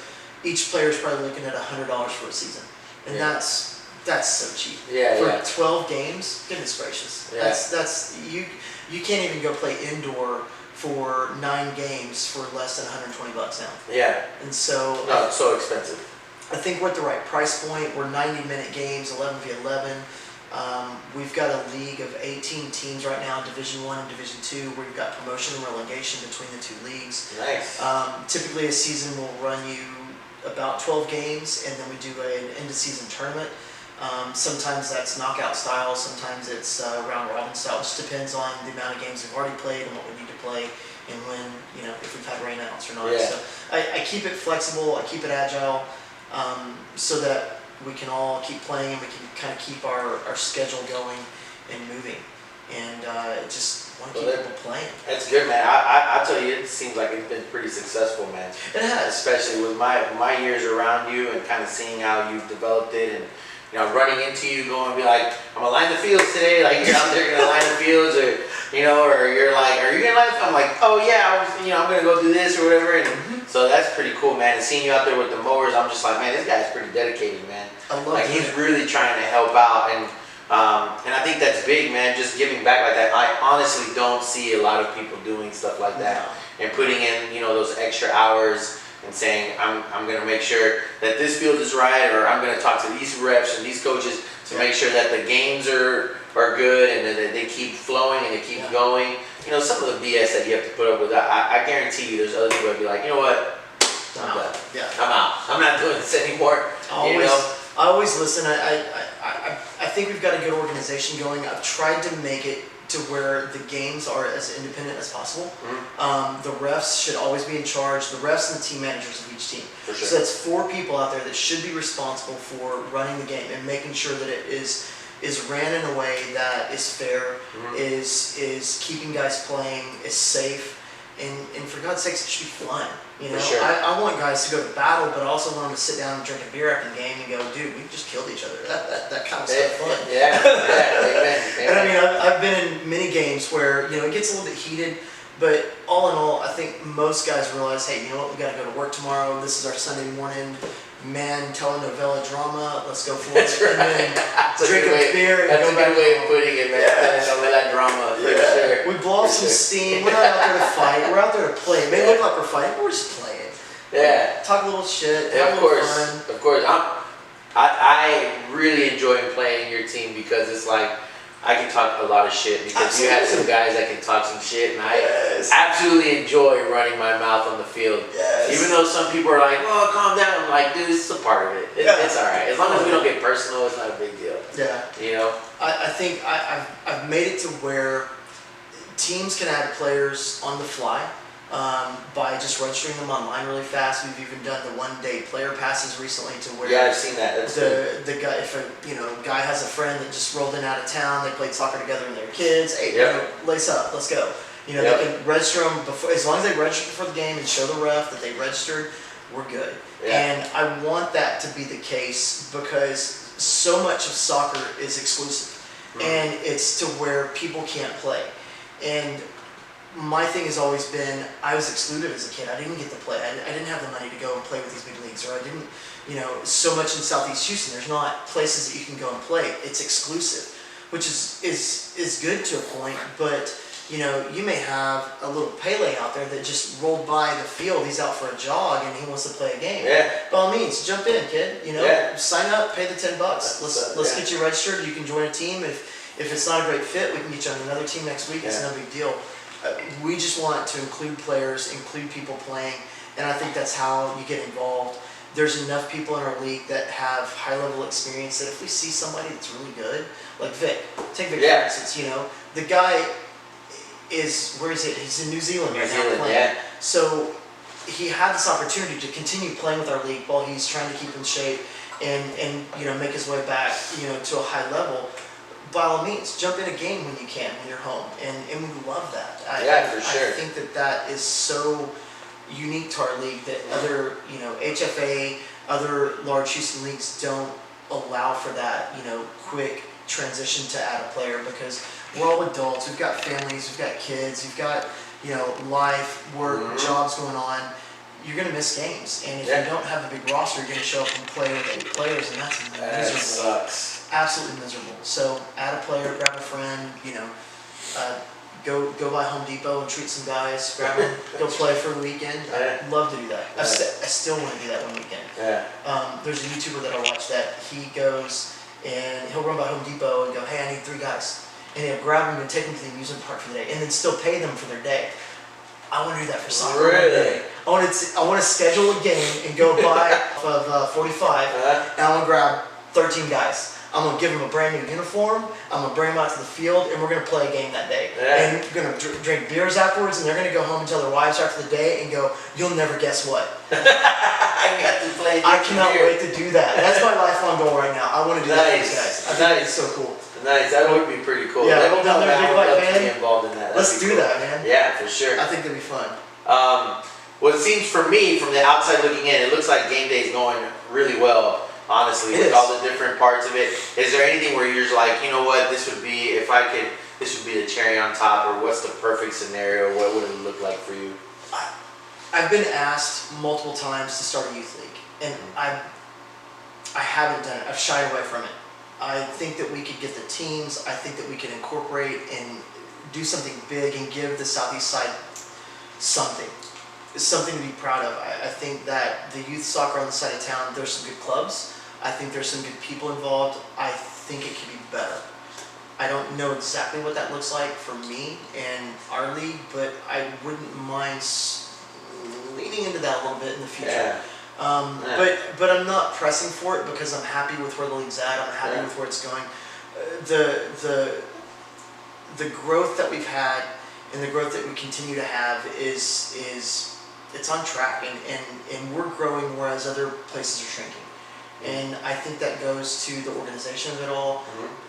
Speaker 3: each player is probably looking at $100 for a season, and that's so cheap. For 12 games, goodness gracious.
Speaker 2: Yeah.
Speaker 3: That's you can't even go play indoor for 9 games for less than $120 now.
Speaker 2: Yeah.
Speaker 3: And so
Speaker 2: no, it's so expensive.
Speaker 3: I think we're at the right price point. We're 90-minute games, 11v11. We've got a league of 18 teams right now, Division I and Division II, where we've got promotion and relegation between the two leagues.
Speaker 2: Nice.
Speaker 3: Typically a season will run you about 12 games, and then we do an end-of-season tournament. Sometimes that's knockout style, sometimes it's round-robin style. It just depends on the amount of games we've already played and what we need to play, and when, if we've had rainouts or not.
Speaker 2: Yeah.
Speaker 3: So I keep it flexible, I keep it agile, so that we can all keep playing and we can kind of keep our schedule going and moving. And just want to keep people playing.
Speaker 2: That's good, man. I tell you, it seems like it's been pretty successful, man.
Speaker 3: It has.
Speaker 2: Especially with my years around you and kind of seeing how you've developed it, and running into you, going and be like, I'm gonna line the fields today. Like, you're out there gonna line the fields, or or you're like, are you gonna line the fields? I'm like, oh yeah, I'm gonna go do this or whatever. And so that's pretty cool, man. And seeing you out there with the mowers, I'm just like, man, this guy's pretty dedicated, man.
Speaker 3: I love it.
Speaker 2: He's really trying to help out, and I think that's big, man. Just giving back like that. I honestly don't see a lot of people doing stuff like that and putting in, those extra hours. And saying, I'm going to make sure that this field is right, or I'm going to talk to these refs and these coaches to make sure that the games are good and that they keep flowing and they keep going. Some of the BS that you have to put up with, I guarantee you there's other people that be like, you know what, I'm done.
Speaker 3: Yeah.
Speaker 2: I'm out. I'm not doing this anymore.
Speaker 3: I always listen. I think we've got a good organization going. I've tried to make it to where the games are as independent as possible. The refs should always be in charge. The refs and the team managers of each team.
Speaker 2: For sure.
Speaker 3: So that's 4 people out there that should be responsible for running the game and making sure that it is ran in a way that is fair, is keeping guys playing, is safe, and for God's sakes, it should be fun.
Speaker 2: For sure.
Speaker 3: I want guys to go to battle, but I also want them to sit down and drink a beer after the game and go, dude, we just killed each other. That kind of stuff fun.
Speaker 2: Yeah. Amen.
Speaker 3: And I mean, I've been in many games where, it gets a little bit heated, but all in all, I think most guys realize, hey, you know what, we got to go to work tomorrow. This is our Sunday morning telenovela drama. Let's go for it.
Speaker 2: That's right.
Speaker 3: And then drink a beer and
Speaker 2: that's
Speaker 3: go
Speaker 2: a
Speaker 3: back
Speaker 2: good way
Speaker 3: home.
Speaker 2: of putting it, man. Telenovela drama. For sure.
Speaker 3: We blow off some steam. We're not out there to fight. We're out there to play. It may look like we're fighting, but we're just playing.
Speaker 2: Yeah.
Speaker 3: Talk a little shit.
Speaker 2: Yeah,
Speaker 3: Have a little fun.
Speaker 2: Of course. I really enjoy playing your team because it's like I can talk a lot of shit because you have some guys that can talk some shit, and I absolutely enjoy running my mouth on the field.
Speaker 3: Yes.
Speaker 2: Even though some people are like, "Well, calm down," I'm like, "Dude, this is a part of it. It's all right. As long as we don't get personal, it's not a big deal."
Speaker 3: Yeah. I think I've made it to where teams can add players on the fly. By just registering them online really fast. We've even done the one-day player passes recently to where
Speaker 2: I've seen that. That's
Speaker 3: the guy, if a guy has a friend that just rolled in out of town, they played soccer together and they're kids. Hey, lace up, let's go. They can register them before, as long as they register before the game and show the ref that they registered, we're good. And I want that to be the case because so much of soccer is exclusive, and it's to where people can't play. And my thing has always been, I was excluded as a kid. I didn't get to play. I didn't have the money to go and play with these big leagues, or I didn't, so much in Southeast Houston, there's not places that you can go and play. It's exclusive. which is good to a point, but you know, you may have a little Pele out there that just rolled by the field. He's out for a jog and he wants to play a game.
Speaker 2: Yeah.
Speaker 3: By all means, jump in, kid. You know,
Speaker 2: Yeah.
Speaker 3: sign up, pay the $10. Let's
Speaker 2: yeah.
Speaker 3: get you registered. You can join a team. If it's not a great fit, we can get you on another team next week. It's
Speaker 2: Yeah.
Speaker 3: no big deal. We just want to include players, include people playing, and I think that's how you get involved. There's enough people in our league that have high level experience that if we see somebody that's really good, like Vic, take Vic
Speaker 2: Yeah.
Speaker 3: for instance, you know, the guy is, where is it? He's in New Zealand right now playing.
Speaker 2: Yeah.
Speaker 3: So he had this opportunity to continue playing with our league while he's trying to keep in shape and you know, make his way back, you know, to a high level. By all means, jump in a game when you can, when you're home, and we love that.
Speaker 2: For sure.
Speaker 3: I think that is so unique to our league that other, you know, HFA, other large Houston leagues don't allow for that, you know, quick transition to add a player, because we're all adults, we've got families, we've got kids, you've got, you know, life, work, jobs going on. You're going to miss games, and if you don't have a big roster, you're going to show up and play with 8 players, and that's miserable.
Speaker 2: Sucks.
Speaker 3: Absolutely miserable. So add a player, grab a friend, you know, go by Home Depot and treat some guys, grab them, go play for a weekend. I'd love to do that. I still want to do that one weekend.
Speaker 2: Yeah.
Speaker 3: There's a YouTuber that I watch that he goes and he'll run by Home Depot and go, hey, I need 3 guys. And he'll grab them and take them to the amusement park for the day, and then still pay them for their day. I want to do that for soccer.
Speaker 2: Really?
Speaker 3: I want to schedule a game and go buy of 45, and I want to grab 13 guys. I'm going to give them a brand new uniform, I'm going to bring them out to the field, and we're going to play a game that day.
Speaker 2: Yeah.
Speaker 3: And we're going to drink beers afterwards, and they're going to go home and tell their wives after the day and go, you'll never guess what. I cannot wait to do that. That's my lifelong goal right now. I want to do that for these guys. I think it's so cool.
Speaker 2: Nice, that would be pretty cool.
Speaker 3: Yeah,
Speaker 2: Let me know,
Speaker 3: down there,
Speaker 2: man.
Speaker 3: Big
Speaker 2: I would
Speaker 3: Bike
Speaker 2: love to
Speaker 3: Van.
Speaker 2: be involved in that.
Speaker 3: Let's
Speaker 2: That'd be
Speaker 3: do
Speaker 2: cool.
Speaker 3: that, man.
Speaker 2: Yeah, for sure.
Speaker 3: I think that'd be fun.
Speaker 2: Well, it seems for me, from the outside looking in, it looks like game day is going really well, honestly, with all the different parts of it. Is there anything where you're just like, you know what, this would be, if I could, this would be the cherry on top, or what's the perfect scenario? What would it look like for you?
Speaker 3: I've been asked multiple times to start a youth league, and I haven't done it. I've shied away from it. I think that we could get the teams. I think that we could incorporate and do something big and give the Southeast side something to be proud of. I think that the youth soccer on the side of town, there's some good clubs. I think there's some good people involved. I think it could be better. I don't know exactly what that looks like for me and our league, but I wouldn't mind leaning into that a little bit in the future.
Speaker 2: Yeah.
Speaker 3: But I'm not pressing for it because I'm happy with where the league's at. I'm happy with where it's going. The growth that we've had and the growth that we continue to have is it's on track, and we're growing whereas other places are shrinking. And I think that goes to the organization of it all,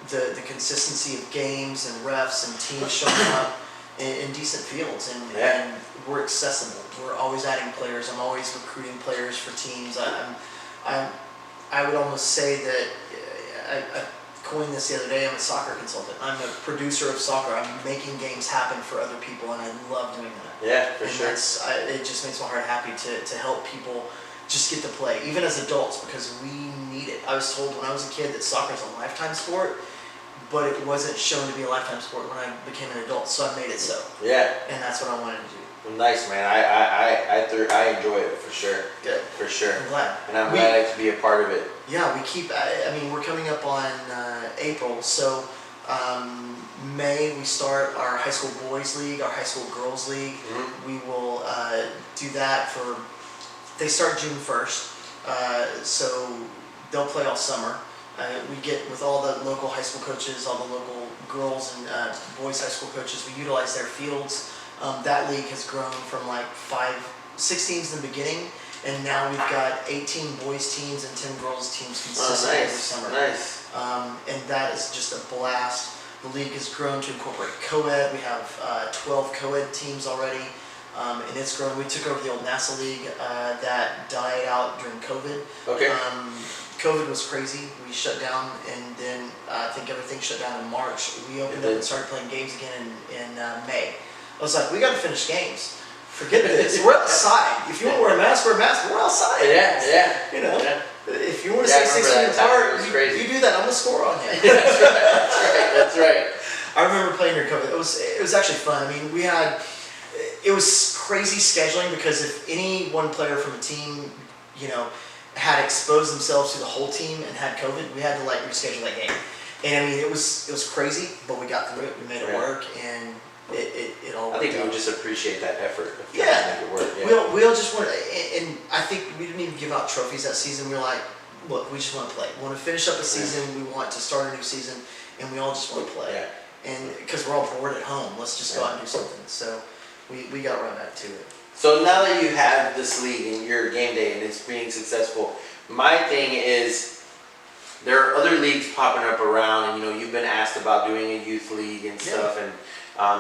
Speaker 3: the consistency of games and refs and teams showing up in decent fields, and we're accessible. We're always adding players. I'm always recruiting players for teams. I would almost say that I coined this the other day. I'm a soccer consultant. I'm a producer of soccer. I'm making games happen for other people, and I love doing that.
Speaker 2: Yeah, for sure.
Speaker 3: It just makes my heart happy to help people just get to play, even as adults, because we need it. I was told when I was a kid that soccer is a lifetime sport, but it wasn't shown to be a lifetime sport when I became an adult, so I made it so.
Speaker 2: Yeah.
Speaker 3: And that's what I wanted to do.
Speaker 2: Well, nice, man. I enjoy it for sure.
Speaker 3: Good.
Speaker 2: For sure.
Speaker 3: I'm glad.
Speaker 2: And I'm glad to be a part of it.
Speaker 3: Yeah, we keep, I mean, we're coming up on April, so May we start our high school boys league, our high school girls league. We will do that for, they start June 1st, so they'll play all summer. We get with all the local high school coaches, all the local girls and boys high school coaches, we utilize their fields. That league has grown from like 6 teams in the beginning, and now we've got 18 boys teams and 10 girls teams consistently every summer.
Speaker 2: Nice.
Speaker 3: And that is just a blast. The league has grown to incorporate co-ed. We have 12 co-ed teams already, and it's grown. We took over the old NASA league that died out during COVID.
Speaker 2: Okay.
Speaker 3: COVID was crazy. We shut down, and then I think everything shut down in March. We opened up and started playing games again in May. I was like, we got to finish games. Forget this. We're outside. If you want to wear a mask, wear a mask. We're outside.
Speaker 2: Yeah.
Speaker 3: You know, if you want to stay 6 feet apart.
Speaker 2: It was crazy.
Speaker 3: You do that, I'm gonna score on you.
Speaker 2: That's right.
Speaker 3: I remember playing your COVID. It was actually fun. I mean, it was crazy scheduling because if any one player from a team, had exposed themselves to the whole team and had COVID, we had to reschedule that game. And I mean, it was crazy, but we got through it. We made it work, and it all.
Speaker 2: I think we would just appreciate that effort of trying
Speaker 3: Yeah.
Speaker 2: to make it work. Yeah.
Speaker 3: We all just wanted, and I think we didn't even give out trophies that season. We were like, look, we just want to play. We want to finish up a season. We want to start a new season, and we all just want to play.
Speaker 2: Yeah.
Speaker 3: And because we're all bored at home, let's just go out and do something. So we got right back to it.
Speaker 2: So now that you have this league and your game day and it's being successful, my thing is there are other leagues popping up around, and you've been asked about doing a youth league and stuff, and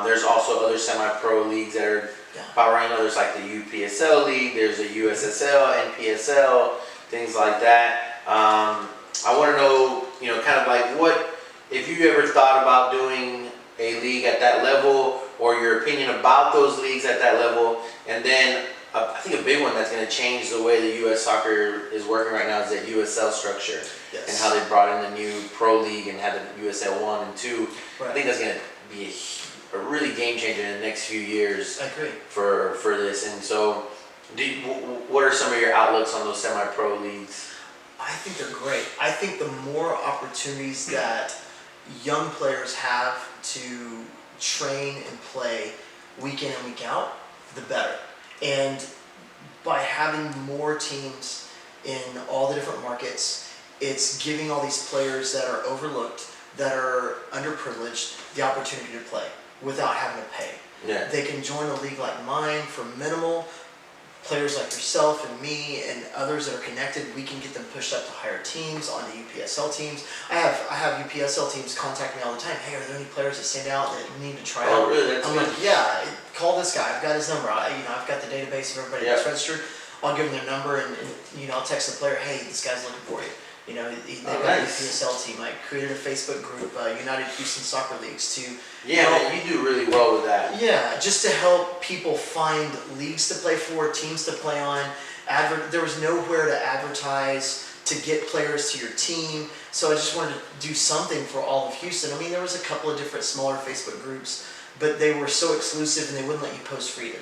Speaker 2: there's also other semi-pro leagues that are popping around. There's like the UPSL league, there's a USSL, NPSL, things like that. I want to know, kind of like what, if you ever thought about doing a league at that level, or your opinion about those leagues at that level, and then I think a big one that's going to change the way the U.S. soccer is working right now is that USL structure, and how they brought in the new pro league and had the USL 1 and 2.
Speaker 3: Right.
Speaker 2: I think that's going to be a really game changer in the next few years.
Speaker 3: I agree.
Speaker 2: For this. And so, what are some of your outlooks on those semi-pro leagues?
Speaker 3: I think they're great. I think the more opportunities that young players have to train and play week in and week out, the better. And by having more teams in all the different markets, it's giving all these players that are overlooked, that are underprivileged, the opportunity to play without having to pay.
Speaker 2: Yeah.
Speaker 3: They can join a league like mine for minimal. Players like yourself and me and others that are connected, we can get them pushed up to higher teams, onto UPSL teams. I have UPSL teams contact me all the time. Hey, are there any players that stand out that need to try out?
Speaker 2: Really? That's
Speaker 3: I'm
Speaker 2: good.
Speaker 3: like, yeah, call this guy. I've got his number. I've got the database of everybody that's registered. I'll give them their number and I'll text the player, hey, this guy's looking for you. They've got a UPSL team. I created a Facebook group, United Houston Soccer Leagues, to
Speaker 2: man, you do really well with that.
Speaker 3: Yeah, just to help people find leagues to play for, teams to play on. There was nowhere to advertise to get players to your team, so I just wanted to do something for all of Houston. I mean, there was a couple of different smaller Facebook groups, but they were so exclusive and they wouldn't let you post freely.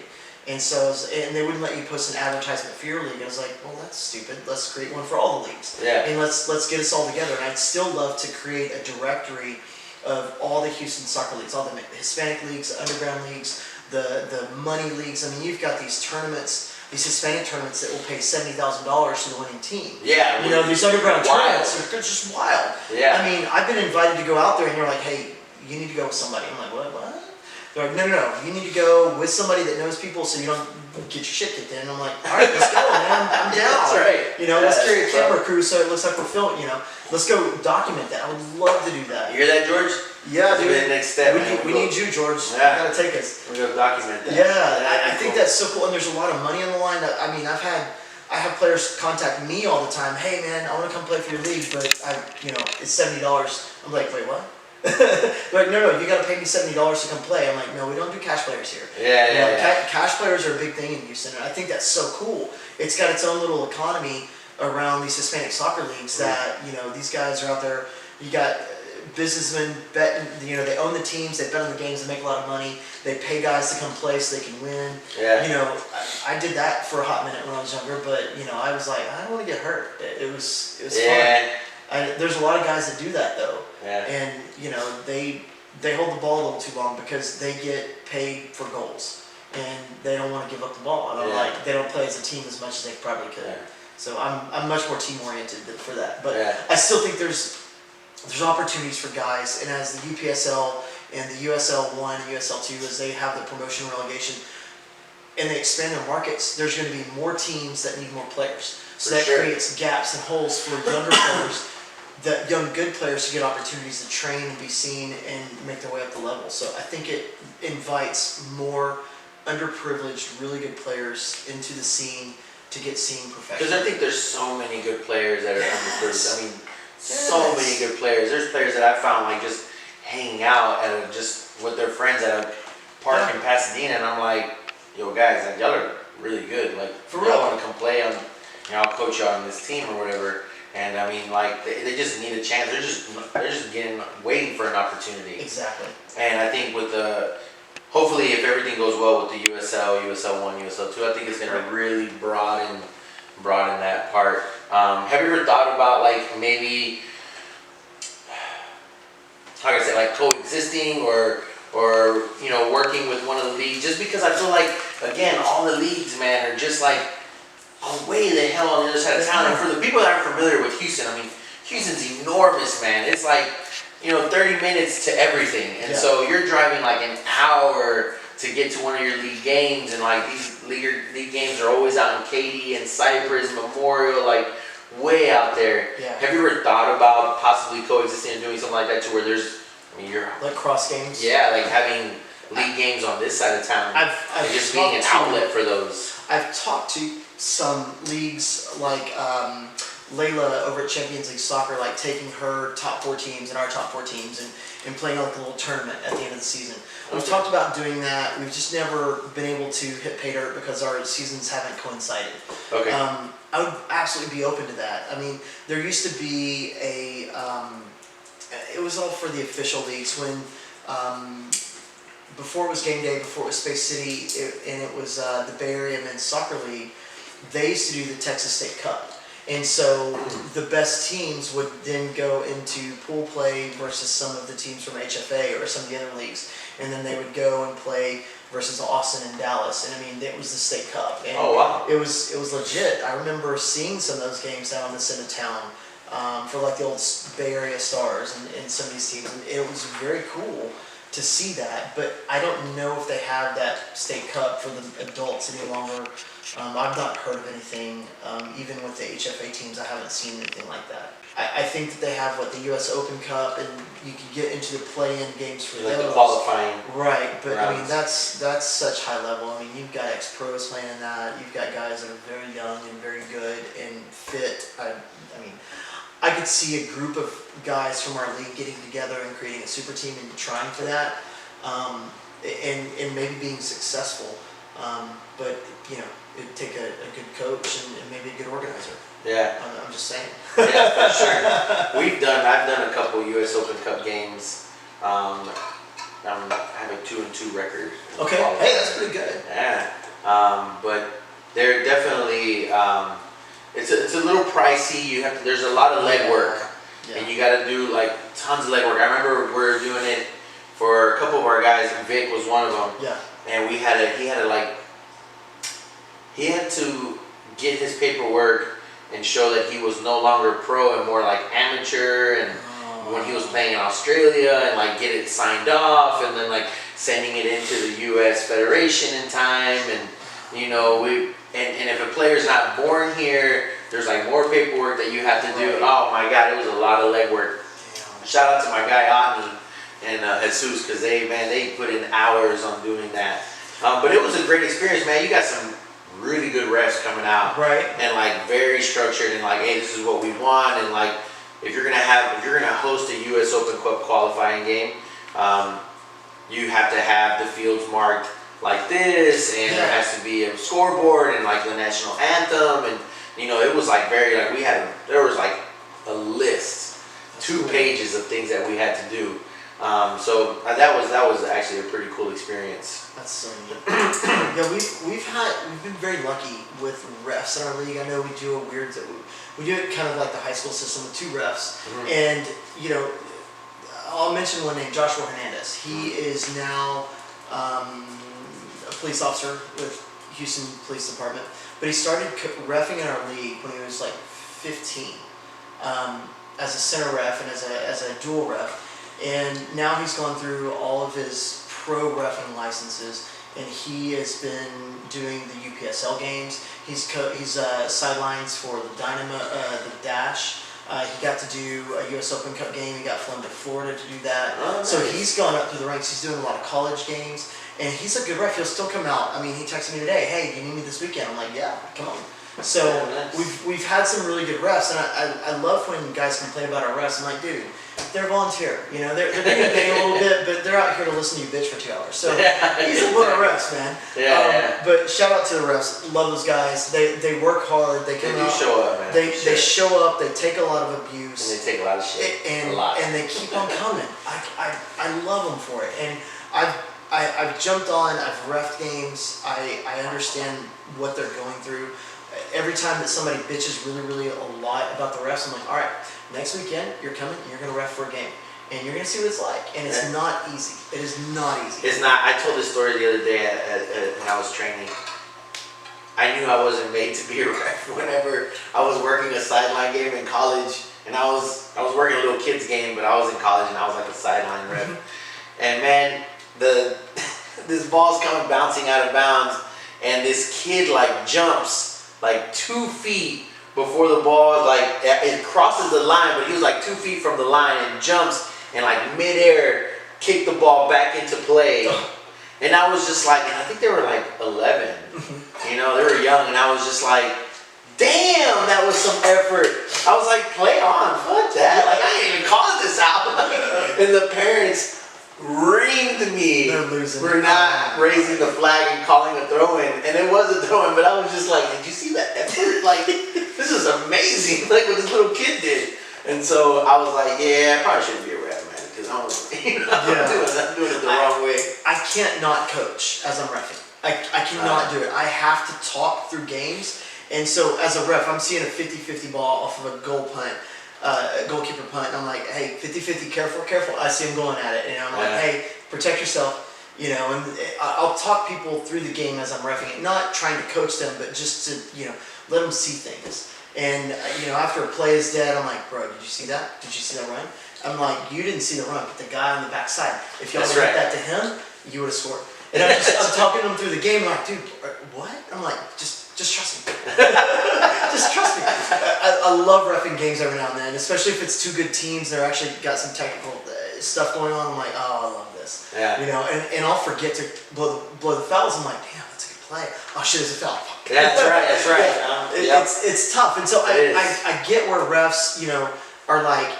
Speaker 3: And they wouldn't let you post an advertisement for your league. I was like, well, that's stupid. Let's create one for all the leagues.
Speaker 2: Yeah.
Speaker 3: And let's get us all together. And I'd still love to create a directory of all the Houston soccer leagues, all the Hispanic leagues, underground leagues, the money leagues. I mean, you've got these tournaments, these Hispanic tournaments that will pay $70,000 to the winning team.
Speaker 2: Yeah.
Speaker 3: These underground tournaments, they're just wild.
Speaker 2: Yeah.
Speaker 3: I mean, I've been invited to go out there and you're like, hey, you need to go with somebody. I'm like, what? They're like, no, you need to go with somebody that knows people so you don't get your shit kicked in. And I'm like, all right, let's go, man. I'm down.
Speaker 2: That's right.
Speaker 3: Let's carry a camera crew so it looks like we're filming, Let's go document that. I would love to do that.
Speaker 2: You hear that, George?
Speaker 3: Yeah,
Speaker 2: That's
Speaker 3: dude.
Speaker 2: the next step.
Speaker 3: We need you, George.
Speaker 2: Yeah.
Speaker 3: You gotta take us.
Speaker 2: We're gonna document that.
Speaker 3: Yeah, I think that's so cool. And there's a lot of money on the line. I mean, I have players contact me all the time. Hey, man, I want to come play for your league, but it's $70. I'm like, wait, what? They're like, no, you gotta pay me $70 to come play. I'm like, no, we don't do cash players here.
Speaker 2: Yeah.
Speaker 3: Cash players are a big thing in Houston, and I think that's so cool. It's got its own little economy around these Hispanic soccer leagues that, these guys are out there. You got businessmen betting, they own the teams, they bet on the games, they make a lot of money. They pay guys to come play so they can win.
Speaker 2: Yeah.
Speaker 3: I did that for a hot minute when I was younger, but, I was like, I don't want to get hurt. It was fun. There's a lot of guys that do that, though.
Speaker 2: Yeah.
Speaker 3: And, they hold the ball a little too long because they get paid for goals. And they don't want to give up the ball. They don't play as a team as much as they probably could.
Speaker 2: Yeah.
Speaker 3: So I'm much more team-oriented for that. But
Speaker 2: Yeah.
Speaker 3: I still think there's opportunities for guys. And as the UPSL and the USL 1 and USL 2, as they have the promotion and relegation, and they expand their markets, there's going to be more teams that need more players. So that creates gaps and holes for younger players, that young good players to get opportunities to train and be seen and make their way up the level. So I think it invites more underprivileged, really good players into the scene to get seen professionally.
Speaker 2: Because I think there's so many good players that are underprivileged. I mean, so many good players. There's players that I found just hanging out and just with their friends at a park in Pasadena, and I'm like, yo guys, y'all are really good.
Speaker 3: For
Speaker 2: y'all
Speaker 3: real.
Speaker 2: want to come play on, I'll coach y'all on this team or whatever. And I mean, like they just need a chance. They're just waiting for an opportunity.
Speaker 3: Exactly.
Speaker 2: And I think with hopefully if everything goes well with the USL, USL 1, USL 2, I think it's gonna really broaden that part. Have you ever thought about like maybe, how can I say, like coexisting or you know, working with one of the leagues? Just because I feel like, again, all the leagues, man, are just like way the hell on the other side of town. And for the people that are familiar with Houston, I mean, Houston's enormous, man. It's like, you know, 30 minutes to everything. And so you're driving like an hour to get to one of your league games, and like these league games are always out in Katy and Cypress, Memorial, like way out there.
Speaker 3: Yeah.
Speaker 2: Have you ever thought about possibly coexisting and doing something like that to where there's, I mean, you're
Speaker 3: like cross games?
Speaker 2: Yeah, like having league games on this side of town.
Speaker 3: I've
Speaker 2: and just being an outlet for those.
Speaker 3: I've talked to some leagues like Layla over at Champions League Soccer, like taking her top 4 teams and our top 4 teams and playing like a little tournament at the end of the season. We've talked about doing that. We've just never been able to hit pay dirt because our seasons haven't coincided.
Speaker 2: Okay.
Speaker 3: I would absolutely be open to that. I mean, there used to be it was all for the official leagues when, before it was game day, before it was Space City, and it was the Bay Area Men's Soccer League, they used to do the Texas State Cup. And so the best teams would then go into pool play versus some of the teams from HFA or some of the other leagues. And then they would go and play versus Austin and Dallas. And I mean, it was the State Cup. And
Speaker 2: oh, wow.
Speaker 3: It was legit. I remember seeing some of those games down in this end of town for like the old Bay Area Stars and some of these teams. And it was very cool to see that, but I don't know if they have that State Cup for the adults any longer. I've not heard of anything, even with the HFA teams, I haven't seen anything like that. I think that they have, the US Open Cup, and you can get into the play-in games for
Speaker 2: like
Speaker 3: those.
Speaker 2: The qualifying.
Speaker 3: Right, but
Speaker 2: rounds.
Speaker 3: I mean, that's such high level. I mean, you've got ex-pros playing in that, you've got guys that are very young and very good and fit. I mean, I could see a group of guys from our league getting together and creating a super team and trying for that, and maybe being successful. But you know, it'd take a good coach and maybe a good organizer.
Speaker 2: Yeah.
Speaker 3: I'm just saying.
Speaker 2: Yeah, for sure. I've done a couple US Open Cup games. I have a 2-2 record.
Speaker 3: Okay. Hey, that's pretty good.
Speaker 2: Yeah. But they're definitely. It's a little pricey. There's a lot of leg work, and you got to do like tons of leg work. I remember we were doing it for a couple of our guys. Vic was one of them.
Speaker 3: Yeah.
Speaker 2: And he had to get his paperwork and show that he was no longer pro and more like amateur. And when he was playing in Australia, and like get it signed off, and then like sending it into the U.S. Federation in time, and you know And if a player's not born here, there's like more paperwork that you have to do. Oh my God, it was a lot of legwork. Shout out to my guy Otni and Jesus, because they put in hours on doing that. But it was a great experience, man. You got some really good refs coming out,
Speaker 3: right? And
Speaker 2: like very structured, and like, hey, this is what we want. And like, if you're gonna host a U.S. Open Cup qualifying game, you have to have the fields marked like this, and there has to be a scoreboard and like the national anthem, and you know, it was like very like there was like a list, 2 pages of things that we had to do. So that was actually a pretty cool experience.
Speaker 3: That's so neat. Yeah, we've been very lucky with refs in our league. I know we do we do it kind of like the high school system with 2 refs, and you know, I'll mention one name, Joshua Hernandez. He is now a police officer with Houston Police Department, but he started reffing in our league when he was like 15, as a center ref and as a dual ref, and now he's gone through all of his pro reffing licenses, and he has been doing the UPSL games. He's sidelines for the Dynamo, the Dash. He got to do a U.S. Open Cup game. He got flown to Florida to do that.
Speaker 2: Oh, nice.
Speaker 3: So he's gone up through the ranks. He's doing a lot of college games, and he's a good ref. He'll still come out. I mean, he texted me today, hey, do you need me this weekend? I'm like, yeah, come on. So
Speaker 2: Yeah, nice.
Speaker 3: we've had some really good refs, and I love when guys complain about our refs. I'm like, dude, they're volunteer. You know, they're getting paid a little bit, but they're out here to listen to you bitch for 2 hours. So he's a our refs, man.
Speaker 2: Yeah.
Speaker 3: But shout out to the refs. Love those guys. They work hard. They come
Speaker 2: They do
Speaker 3: out.
Speaker 2: show up, man.
Speaker 3: They
Speaker 2: Sure.
Speaker 3: show up. They take a lot of abuse.
Speaker 2: And they take a lot of shit.
Speaker 3: And
Speaker 2: a lot.
Speaker 3: and they keep on coming. I love them for it. And I've jumped on. I've reffed games. I understand what they're going through. Every time that somebody bitches really a lot about the refs, I'm like, all right, next weekend you're coming. You're gonna ref for a game, and you're gonna see what it's like. And it's not easy. It is not easy.
Speaker 2: It's not. I told this story the other day when I was training. I knew I wasn't made to be a ref whenever I was working a sideline game in college, and I was working a little kids game, but I was in college and I was like a sideline ref. And man, this ball's coming bouncing out of bounds, and this kid like jumps like 2 feet before the ball, like it crosses the line, but he was like 2 feet from the line and jumps and like midair kicked the ball back into play. And I was just like, and I think they were like 11, you know, they were young, and I was just like, damn, that was some effort. I was like, play on, fuck that. Like, I ain't even calling this out. And the parents reamed me.
Speaker 3: They're losing.
Speaker 2: We're not raising the flag and calling a throw-in. And it was a throw-in, but I was just like, did you see that effort? Like, this is amazing. Like what this little kid did. And so I was like, yeah, I probably shouldn't be a ref, man, because I'm doing it the wrong way.
Speaker 3: I can't not coach as I'm reffing. I cannot do it. I have to talk through games. And so as a ref, I'm seeing a 50-50 ball off of a goal punt, a goalkeeper punt, and I'm like, hey, 50-50, careful. I see him going at it, and I'm like, hey, protect yourself, you know. And I'll talk people through the game as I'm reffing it, not trying to coach them, but just to, you know, let them see things. And you know, after a play is dead, I'm like, bro, did you see that? Did you see that run? I'm like, you didn't see the run, but the guy on the backside, if y'all would have hit that to him, you would have scored. And I'm talking to him through the game, like, dude, what? I'm like, just trust me. Just trust me. I love reffing games every now and then, especially if it's two good teams. They're actually got some technical stuff going on. I'm like, oh, I love this.
Speaker 2: Yeah.
Speaker 3: You know, and I'll forget to blow the fouls. I'm like, damn, that's a good play. Oh shit, it's a foul.
Speaker 2: Yeah, that's right.
Speaker 3: It's tough, and so I get where refs, you know, are like,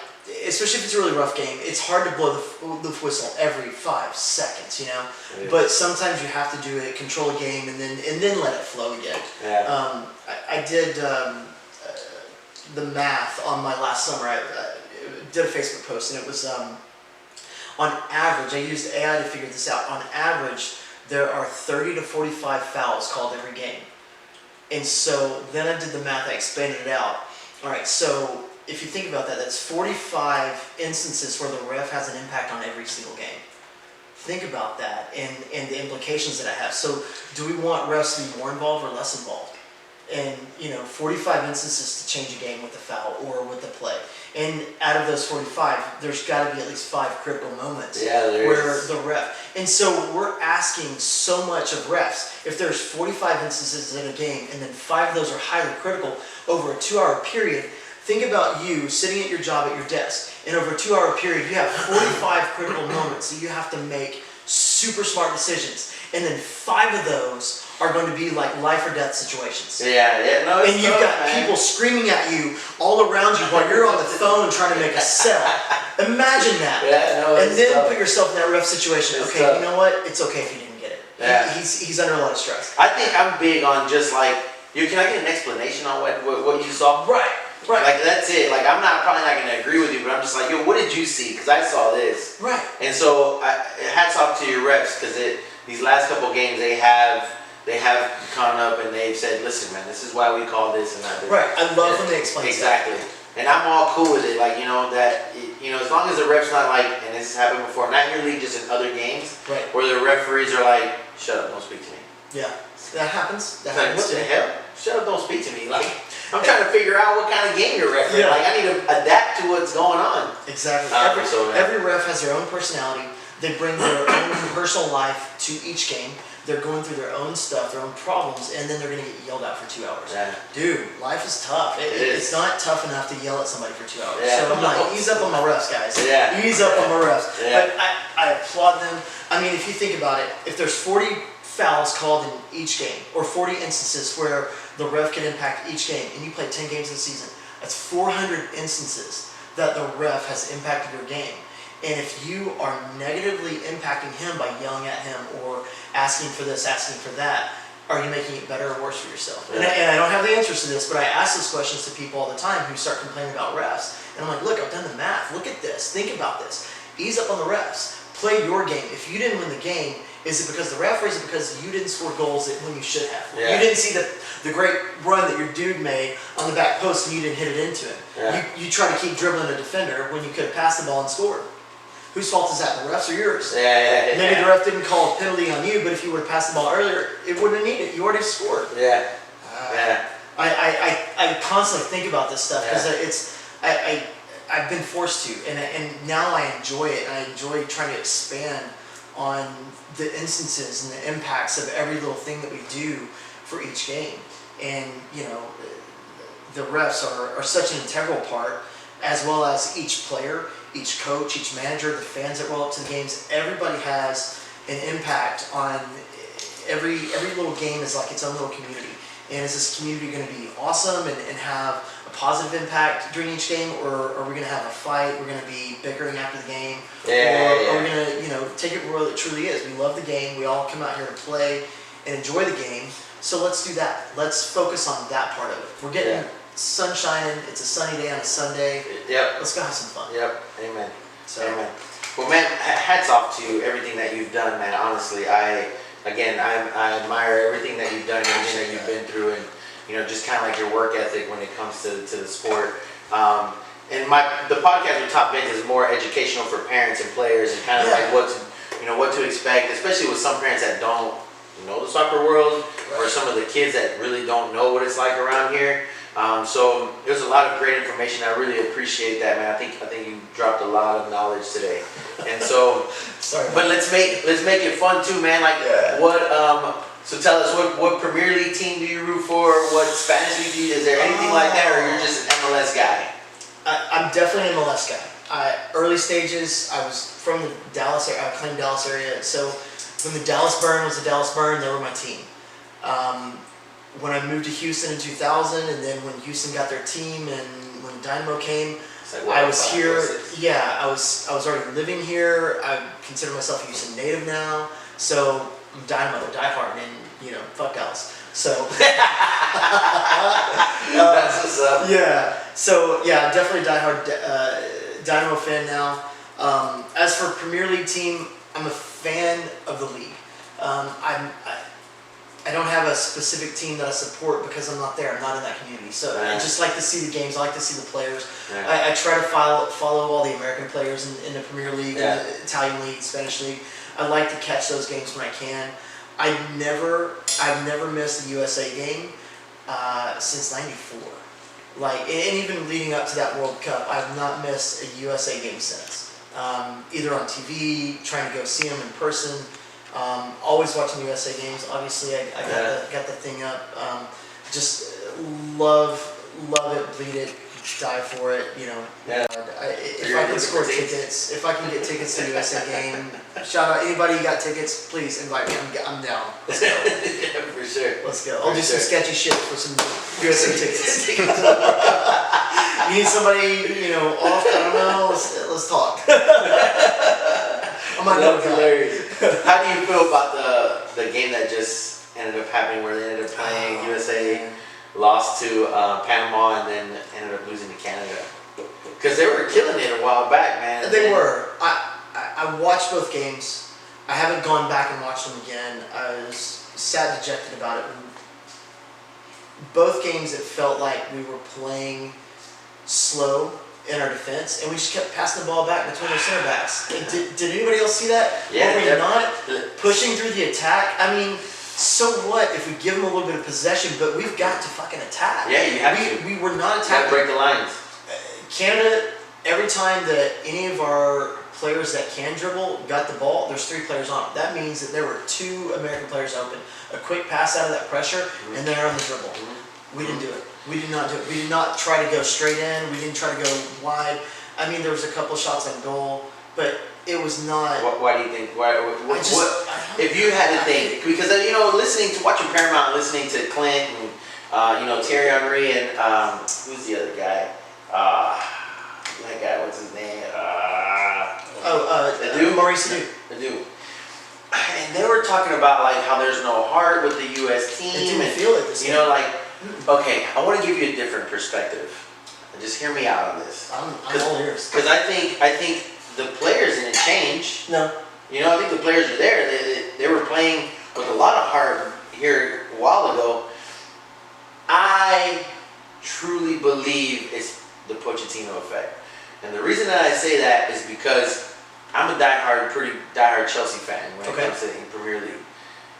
Speaker 3: especially if it's a really rough game, it's hard to blow the whistle every 5 seconds, you know. But sometimes you have to do it, control a game, and then let it flow again.
Speaker 2: Yeah.
Speaker 3: I did the math on my last summer. I did a Facebook post, and it was on average. I used AI to figure this out. On average, there are 30 to 45 fouls called every game. And so then I did the math. I expanded it out. All right, so if you think about that, that's 45 instances where the ref has an impact on every single game. Think about that and the implications that I have. So do we want refs to be more involved or less involved? And, you know, 45 instances to change a game with the foul or with the play. And out of those 45, there's got to be at least 5 critical moments where the ref. And so we're asking so much of refs. If there's 45 instances in a game and then 5 of those are highly critical over a 2-hour period, think about you sitting at your job at your desk, and over a 2-hour period, you have 45 critical moments that you have to make super smart decisions. And then 5 of those are going to be like life or death situations.
Speaker 2: No,
Speaker 3: and you've got people screaming at you all around you while you're on the phone trying to make a sell. Imagine that. And then put yourself in that rough situation.
Speaker 2: It's
Speaker 3: okay,
Speaker 2: tough.
Speaker 3: You know what? It's okay if you didn't get it.
Speaker 2: Yeah.
Speaker 3: He's under a lot of stress.
Speaker 2: I think I'm big on just like, can I get an explanation on what you saw?
Speaker 3: Right.
Speaker 2: Like that's it. Like I'm probably not gonna agree with you, but I'm just like, yo, what did you see? Because I saw this.
Speaker 3: Right.
Speaker 2: And so hats off to your refs, because these last couple games they have gone up and they've said, listen, man, this is why we call this and not this.
Speaker 3: Right. I love when they explain
Speaker 2: exactly. And I'm all cool with it. Like, you know, that, you know, as long as the ref's not like, and this has happened before, not in your league, just in other games,
Speaker 3: right,
Speaker 2: where the referees are like, shut up, don't speak to me.
Speaker 3: Yeah. That happens. That
Speaker 2: like,
Speaker 3: happens.
Speaker 2: what the hell? Shut up, don't speak to me. Like, I'm trying to figure out what kind of game you're refereeing. Like, I need to adapt to what's going on.
Speaker 3: Exactly. Every ref has their own personality. They bring their own personal life to each game. They're going through their own stuff, their own problems, and then they're going to get yelled at for 2 hours.
Speaker 2: Yeah.
Speaker 3: Dude, life is tough. It's not tough enough to yell at somebody for 2 hours.
Speaker 2: Yeah.
Speaker 3: So I'm like, ease up on my refs, guys.
Speaker 2: Yeah.
Speaker 3: Ease up on my refs.
Speaker 2: Yeah.
Speaker 3: But I applaud them. I mean, if you think about it, if there's 40 fouls called in each game, or 40 instances where the ref can impact each game, and you play 10 games in a season, that's 400 instances that the ref has impacted your game. And if you are negatively impacting him by yelling at him or asking for this, asking for that, are you making it better or worse for yourself?
Speaker 2: Yeah.
Speaker 3: And I don't have the answers to this, but I ask those questions to people all the time who start complaining about refs. And I'm like, look, I've done the math. Look at this. Think about this. Ease up on the refs. Play your game. If you didn't win the game, is it because the ref or is it because you didn't score goals when you should have?
Speaker 2: Yeah.
Speaker 3: You didn't see the great run that your dude made on the back post and you didn't hit it into him.
Speaker 2: Yeah.
Speaker 3: You try to keep dribbling a defender when you could have passed the ball and scored. Whose fault is that? The refs or yours?
Speaker 2: Yeah.
Speaker 3: Maybe the ref didn't call a penalty on you, but if you would have passed the ball earlier, it wouldn't have needed it. You already scored.
Speaker 2: Yeah.
Speaker 3: I constantly think about this stuff because I've been forced to, and now I enjoy it. And I enjoy trying to expand on the instances and the impacts of every little thing that we do for each game. And the refs are such an integral part, as well as each player, each coach, each manager, the fans that roll up to the games. Everybody has an impact on every little game. Is like its own little community. And is this community going to be awesome and have a positive impact during each game, or are we going to have a fight? We're going to be bickering after the game, or are we going to take it for what it truly is? We love the game. We all come out here to play and enjoy the game. So let's do that. Let's focus on that part of it. We're getting sun shining. It's a sunny day on a Sunday.
Speaker 2: Yep.
Speaker 3: Let's go have some fun.
Speaker 2: Yep. Amen.
Speaker 3: So,
Speaker 2: Amen. Well, man, hats off to everything that you've done, man. Honestly, I admire everything that you've done, everything that you've been through, and just kind of like your work ethic when it comes to the sport. And the podcast with Top Bins is more educational for parents and players, and kind of like what to expect, especially with some parents that don't know the soccer world, or some of the kids that really don't know what it's like around here. So there's a lot of great information. I really appreciate that, man. I think you dropped a lot of knowledge today. And so, but let's make it fun too, man. Like so tell us what Premier League team do you root for? What Spanish league do you? Is there anything like that, or you're just an MLS guy?
Speaker 3: I'm definitely an MLS guy. Early stages, I was from the Dallas area. I claimed Dallas area. So when the Dallas Burn was the Dallas Burn, they were my team. When I moved to Houston in 2000, and then when Houston got their team, and when Dynamo came, I was here. Yeah, I was already living here. I consider myself a Houston native now, so I'm Dynamo, diehard, and fuck Dallas. So
Speaker 2: that's what's up.
Speaker 3: Yeah. So yeah, definitely diehard Dynamo fan now. As for Premier League team, I'm a fan of the league. I don't have a specific team that I support because I'm not there. I'm not in that community. So I just like to see the games. I like to see the players. I try to follow all the American players in the Premier League, in the Italian League, Spanish League. I like to catch those games when I can. I've never missed a USA game since '94. And even leading up to that World Cup, I've not missed a USA game since. Either on TV, trying to go see them in person. Always watching USA games. Obviously, I got the thing up. Just love it, bleed it, die for it. If I can score tickets, if I can get tickets to the USA game, shout out anybody who got tickets. Please invite me. I'm down. Let's go.
Speaker 2: Yeah, for sure.
Speaker 3: Let's go. I'll do some sketchy shit for some USA tickets. You need somebody, off. I don't know. Let's talk.
Speaker 2: That's hilarious. How do you feel about the game that just ended up happening, where they ended up playing USA lost to Panama and then ended up losing to Canada? Because they were killing it a while back, man.
Speaker 3: They were. I watched both games. I haven't gone back and watched them again. I was sad, dejected about it. Both games, it felt like we were playing slow in our defense, and we just kept passing the ball back between our center backs. Did anybody else see that?
Speaker 2: Yeah.
Speaker 3: Were we not pushing through the attack? I mean, so what if we give them a little bit of possession, but we've got to fucking attack.
Speaker 2: Yeah, you have to.
Speaker 3: We were not
Speaker 2: You
Speaker 3: attacking.
Speaker 2: gotta break the lines.
Speaker 3: Canada, every time that any of our players that can dribble got the ball, there's 3 players on it. That means that there were 2 American players open. A quick pass out of that pressure, and they're on the dribble. We didn't do it. We did not do it. We did not try to go straight in. We didn't try to go wide. I mean, there was a couple shots on goal, but it was not.
Speaker 2: Why do you think? If you had to think, because watching Paramount, listening to Clint Thierry Henry and who's the other guy? That guy, what's his name?
Speaker 3: Maurice Edu.
Speaker 2: Edu. And they were talking about like how there's no heart with the U.S. team.
Speaker 3: It didn't feel it this game.
Speaker 2: Okay, I want to give you a different perspective. Just hear me out on this.
Speaker 3: I'm all ears.
Speaker 2: Because I think the players didn't change.
Speaker 3: No.
Speaker 2: I think the players are there. They were playing with a lot of heart here a while ago. I truly believe it's the Pochettino effect. And the reason that I say that is because I'm a pretty diehard Chelsea fan when it comes to the Premier League.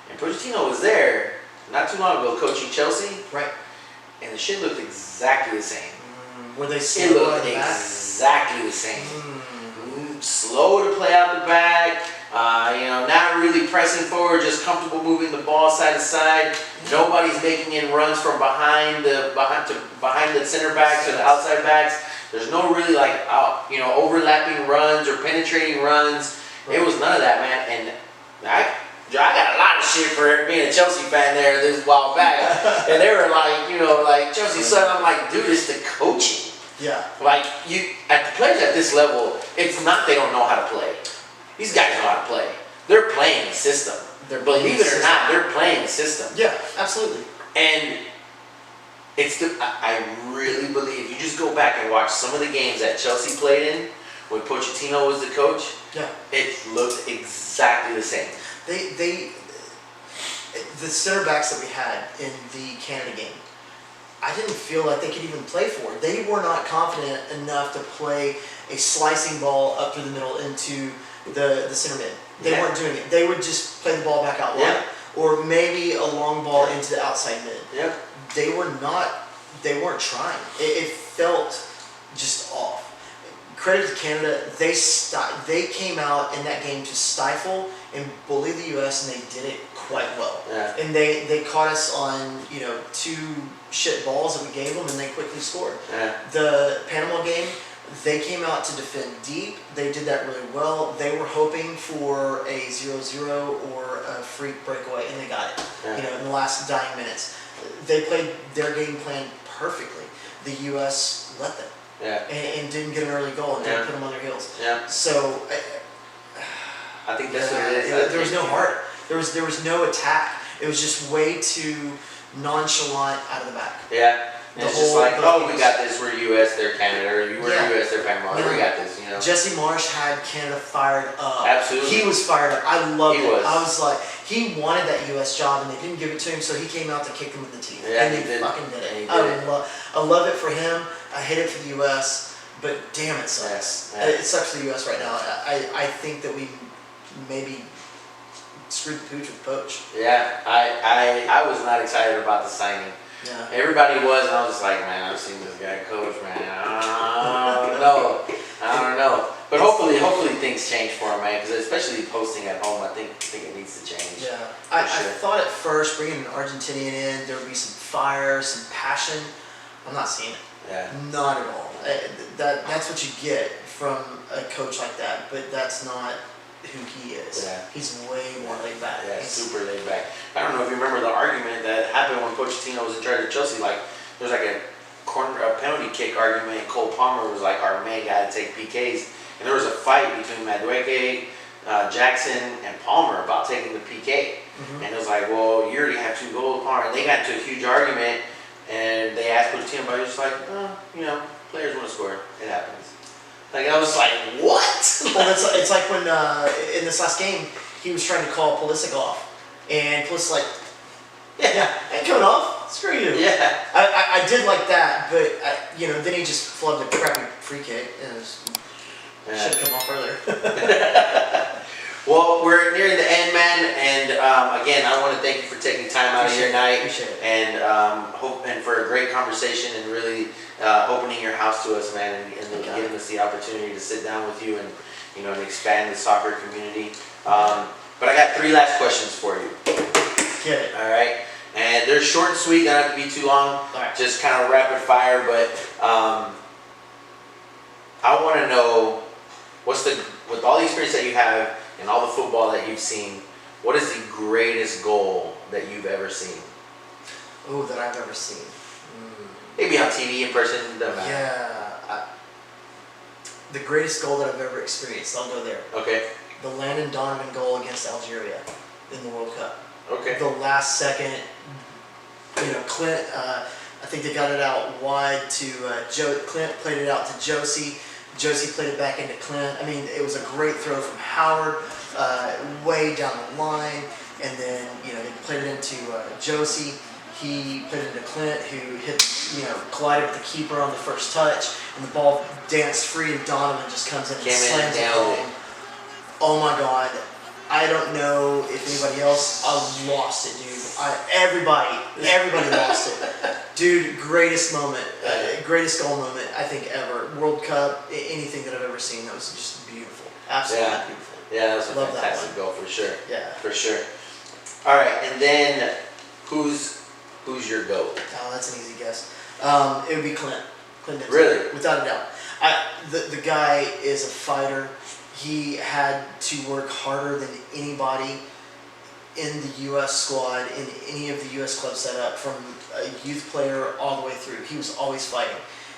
Speaker 2: And Pochettino was there not too long ago coaching Chelsea.
Speaker 3: Right.
Speaker 2: And the shit looked exactly the same.
Speaker 3: Were they
Speaker 2: It
Speaker 3: slow
Speaker 2: looked
Speaker 3: at the back?
Speaker 2: exactly the same. Slow to play out the back. Not really pressing forward, just comfortable moving the ball side to side. Nobody's making in runs from behind the center backs or the outside backs. There's no really overlapping runs or penetrating runs. It was none of that, man. And I got a lot of shit for being a Chelsea fan there this while back. And they were like Chelsea son. I'm like, dude, it's the coaching.
Speaker 3: Yeah.
Speaker 2: Like at the players at this level, it's not they don't know how to play. These guys know how to play. They're playing the system. Believe it or not, they're playing the system.
Speaker 3: Yeah, absolutely.
Speaker 2: And I really believe you just go back and watch some of the games that Chelsea played in when Pochettino was the coach.
Speaker 3: Yeah.
Speaker 2: It looked exactly the same.
Speaker 3: The center backs that we had in the Canada game, I didn't feel like they could even play for it. They were not confident enough to play a slicing ball up through the middle into the center mid. They weren't doing it. They would just play the ball back out wide, or maybe a long ball into the outside mid.
Speaker 2: Yeah.
Speaker 3: They weren't trying. It felt just off. Credit to Canada, they came out in that game to stifle and bully the U.S. and they did it quite well.
Speaker 2: Yeah.
Speaker 3: And they caught us on two shit balls that we gave them and they quickly scored.
Speaker 2: Yeah.
Speaker 3: The Panama game, they came out to defend deep. They did that really well. They were hoping for a 0-0 or a freak breakaway and they got it.
Speaker 2: Yeah.
Speaker 3: In the last dying minutes. They played their game plan perfectly. The U.S. let them.
Speaker 2: Yeah.
Speaker 3: And didn't get an early goal and didn't put them on their heels.
Speaker 2: Yeah.
Speaker 3: So
Speaker 2: I think that's what it is.
Speaker 3: There was no heart. There was no attack. It was just way too nonchalant out of the back.
Speaker 2: Yeah. And it's just like, we got this. We're U.S. They're Canada. Or we're U.S. They're Panama. We got this.
Speaker 3: Jesse Marsch had Canada fired up.
Speaker 2: Absolutely.
Speaker 3: He was fired up. I loved it.
Speaker 2: Was.
Speaker 3: I was like, he wanted that U.S. job and they didn't give it to him, so he came out to kick him in the teeth.
Speaker 2: Yeah,
Speaker 3: and they fucking did it. I love it for him. I hate it for the U.S. But damn, it sucks.
Speaker 2: Yeah.
Speaker 3: It sucks for the U.S. right now. I think that we maybe screwed the pooch with Poach.
Speaker 2: Yeah, I was not excited about the signing.
Speaker 3: Yeah.
Speaker 2: Everybody was, and I was just like, man, I've seen this guy coach, man. I don't know. But hopefully things change for him, man. Because especially posting at home, I think it needs to change.
Speaker 3: Yeah. I thought at first bringing an Argentinian in, there would be some fire, some passion. I'm not seeing it.
Speaker 2: Yeah.
Speaker 3: Not at all. That's what you get from a coach like that, but that's not who he is.
Speaker 2: Yeah.
Speaker 3: He's way more laid back.
Speaker 2: Yeah, super laid back. I don't know if you remember the argument that happened when Pochettino was in charge of Chelsea. Like, there was like a penalty kick argument, and Cole Palmer was like our main guy to take PKs. And there was a fight between Madueke, Jackson, and Palmer about taking the PK. Mm-hmm. And it was like, well, you already have 2 goals, Palmer. And they got into a huge argument, and they asked Pochettino, but he was just like, players want to score. It happens. Like, I was like, what?
Speaker 3: Well, it's like when in this last game, he was trying to call Pulisic off. And Pulisic like, ain't coming off. Screw you.
Speaker 2: Yeah.
Speaker 3: I did like that, but then he just flubbed a crappy free kick. And should have come off earlier.
Speaker 2: Well, we're nearing the end, man, and again, I want to thank you for taking time out of your night, and for a great conversation, and really opening your house to us, man, and giving us the opportunity to sit down with you and and expand the soccer community. But I got 3 last questions for you.
Speaker 3: Get it.
Speaker 2: All right, and they're short and sweet. Don't have to be too long.
Speaker 3: All right.
Speaker 2: Just kind of rapid fire. But I want to know with all the experience that you have and all the football that you've seen, what is the greatest goal that you've ever seen?
Speaker 3: Oh, that I've ever seen.
Speaker 2: Maybe on TV, in person, doesn't matter.
Speaker 3: Yeah. The greatest goal that I've ever experienced. I'll go there.
Speaker 2: Okay.
Speaker 3: The Landon Donovan goal against Algeria in the World Cup.
Speaker 2: Okay.
Speaker 3: The last second, Clint, I think they got it out wide to Joe. Clint played it out to Josie. Josie played it back into Clint. I mean, it was a great throw from Howard, way down the line. And then, they played it into Josie. He put it into Clint, who collided with the keeper on the first touch. And the ball danced free, and Donovan just comes in and slams it home. Oh my God. I don't know if anybody else. I lost it, dude. Everybody lost it. Dude, greatest moment, greatest goal moment I think ever. World Cup, anything that I've ever seen. That was just beautiful. Absolutely beautiful.
Speaker 2: Yeah, that was a
Speaker 3: Love
Speaker 2: fantastic goal for sure.
Speaker 3: Yeah.
Speaker 2: For sure. All right, and then who's your GOAT?
Speaker 3: Oh, that's an easy guess. It would be Clint. Clint Dempsey.
Speaker 2: Really?
Speaker 3: Without a doubt. The guy is a fighter. He had to work harder than anybody in the U.S. squad, in any of the U.S. club setup, from a youth player all the way through. He was always fighting.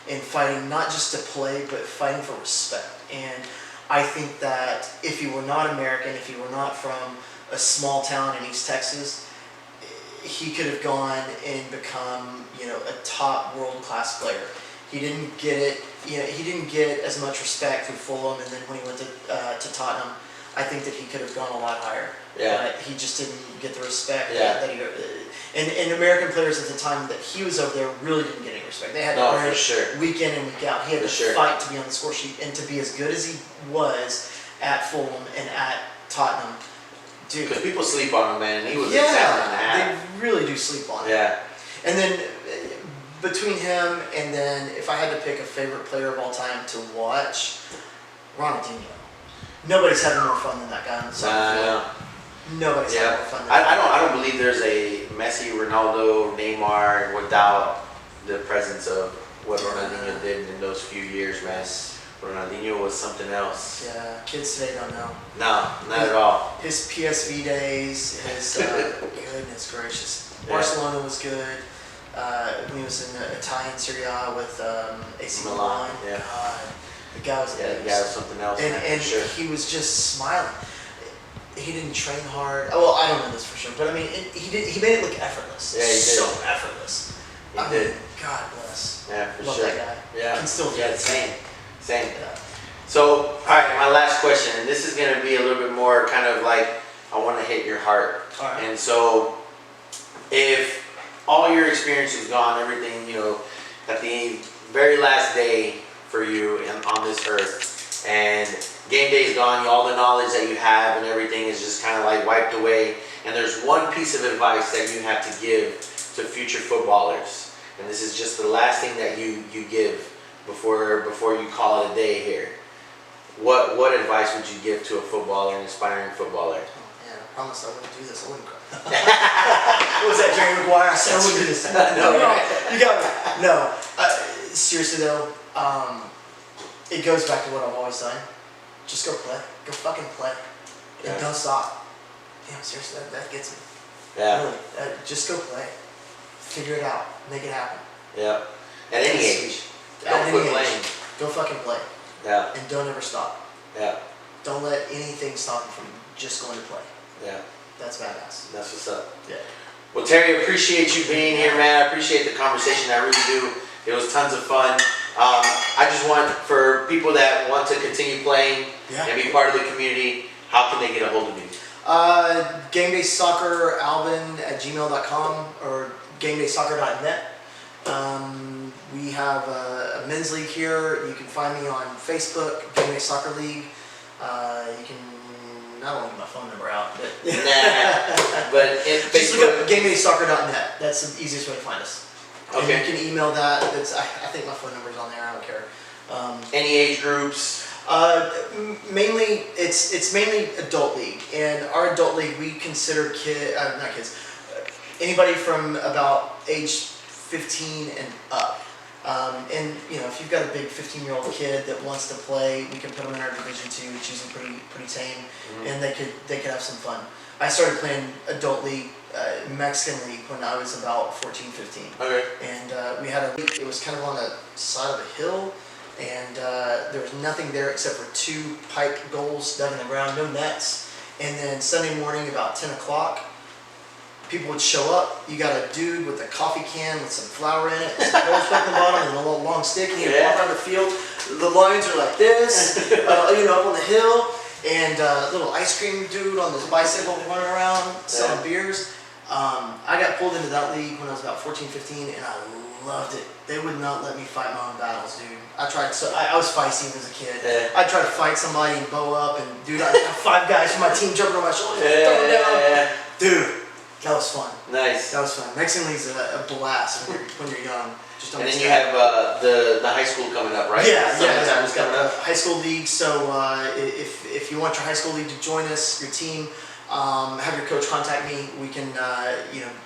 Speaker 3: And fighting not just to play, but fighting for respect. And I think that if he were not American, if he were not from a small town in East Texas, he could have gone and become, a top world-class player. He didn't get it. He didn't get as much respect through Fulham, and then when he went to Tottenham, I think that he could have gone a lot higher.
Speaker 2: Yeah.
Speaker 3: But he just didn't get the respect that he. And American players at the time that he was over there really didn't get any respect. They had to earn it week in and week out. He had to fight to be on the score sheet, and to be as good as he was at Fulham and at Tottenham. Dude,
Speaker 2: because people sleep on him, man. He was a talent and a half.
Speaker 3: They really do sleep on him.
Speaker 2: Yeah.
Speaker 3: And then between him and then, if I had to pick a favorite player of all time to watch, Ronaldinho. Nobody's having more fun than that guy on the soccer field. Nobody's having more fun than that.
Speaker 2: I don't believe there's a Messi, Ronaldo, Neymar without the presence of what Ronaldinho did in those few years, man. Ronaldinho was something else.
Speaker 3: Yeah, kids today don't know.
Speaker 2: No, not at all.
Speaker 3: His PSV days, his goodness gracious. Barcelona was good. When he was in the Italian Serie A with AC Milan.
Speaker 2: Yeah.
Speaker 3: God, the guy was
Speaker 2: something else.
Speaker 3: And he was just smiling. He didn't train hard. Well, I don't know this for sure, but I mean, he made it look effortless.
Speaker 2: Yeah, he did.
Speaker 3: So effortless.
Speaker 2: He did.
Speaker 3: God bless.
Speaker 2: Yeah, for
Speaker 3: Love
Speaker 2: sure.
Speaker 3: that guy.
Speaker 2: Yeah.
Speaker 3: Can still do
Speaker 2: it.
Speaker 3: it.
Speaker 2: Same.
Speaker 3: Yeah.
Speaker 2: So, all right, my last question, and this is going to be a little bit more kind of like, I want to hit your heart.
Speaker 3: All right.
Speaker 2: And so, if all your experience is gone, everything, at the very last day for you on this earth, and game day is gone, all the knowledge that you have and everything is just kind of like wiped away, and there's one piece of advice that you have to give to future footballers, and this is just the last thing that you give before you call it a day here. What advice would you give to a footballer, an aspiring footballer?
Speaker 3: Oh man, I promised I wouldn't do this. I wouldn't cry. What was that, Jerry Maguire? I said I wouldn't do this. No, you got me. No, seriously though, it goes back to what I've always done. Just go play. Go fucking play. And don't stop. Damn, seriously, that gets me.
Speaker 2: Yeah.
Speaker 3: Really, just go play. Figure it out. Make it happen.
Speaker 2: Yeah. At any age.
Speaker 3: At
Speaker 2: Don't
Speaker 3: any
Speaker 2: quit
Speaker 3: age.
Speaker 2: playing.
Speaker 3: Go fucking play.
Speaker 2: Yeah.
Speaker 3: And don't ever stop.
Speaker 2: Yeah.
Speaker 3: Don't let anything stop you from just going to play.
Speaker 2: Yeah.
Speaker 3: That's badass.
Speaker 2: That's what's up.
Speaker 3: Yeah.
Speaker 2: Well, Terry, appreciate you being here, man. I appreciate the conversation. I really do. It was tons of fun. I just want, for people that want to continue playing and be part of the community, how can they get a hold of you?
Speaker 3: GameDaySoccerAlvin@gmail.com or GameDaySoccer.net. We have a men's league here. You can find me on Facebook, Game Day Soccer League. You can, I don't want to get my phone number out, but
Speaker 2: but in
Speaker 3: just look up GameDaySoccer.net. That's the easiest way to find us.
Speaker 2: Okay.
Speaker 3: And you can email that. That's, I think my phone number's on there. I don't care.
Speaker 2: Any age groups?
Speaker 3: Mainly, it's mainly adult league, and our adult league we consider not kids, anybody from about age 15 and up. And if you've got a big 15-year-old kid that wants to play, we can put them in our Division II. It's usually pretty tame, and they could have some fun. I started playing adult league, Mexican league, when I was about 14, 15.
Speaker 2: Okay.
Speaker 3: And we had a league. It was kind of on the side of a hill, and there was nothing there except for 2 pipe goals dug in the ground, no nets. And then Sunday morning about 10 o'clock, people would show up. You got a dude with a coffee can with some flour in it, some gold stuck in the bottom, and a little long stick, and he'd walk around the field. The lines are like this, up on the hill, and a little ice cream dude on this bicycle running around selling beers. I got pulled into that league when I was about 14, 15, and I loved it. They would not let me fight my own battles, dude. I tried, so I was feisty as a kid. I'd try to fight somebody and bow up, and dude, I'd have 5 guys from my team jumping on my shoulders, throwing down. Dude. That was fun.
Speaker 2: Nice.
Speaker 3: That was fun. Mexican League's a blast when you're young. Just don't
Speaker 2: and then you have the high school coming up, right?
Speaker 3: Yeah.
Speaker 2: Summertime's
Speaker 3: We've got
Speaker 2: coming up.
Speaker 3: the high school league. So if you want your high school league to join us, your team, have your coach contact me. We can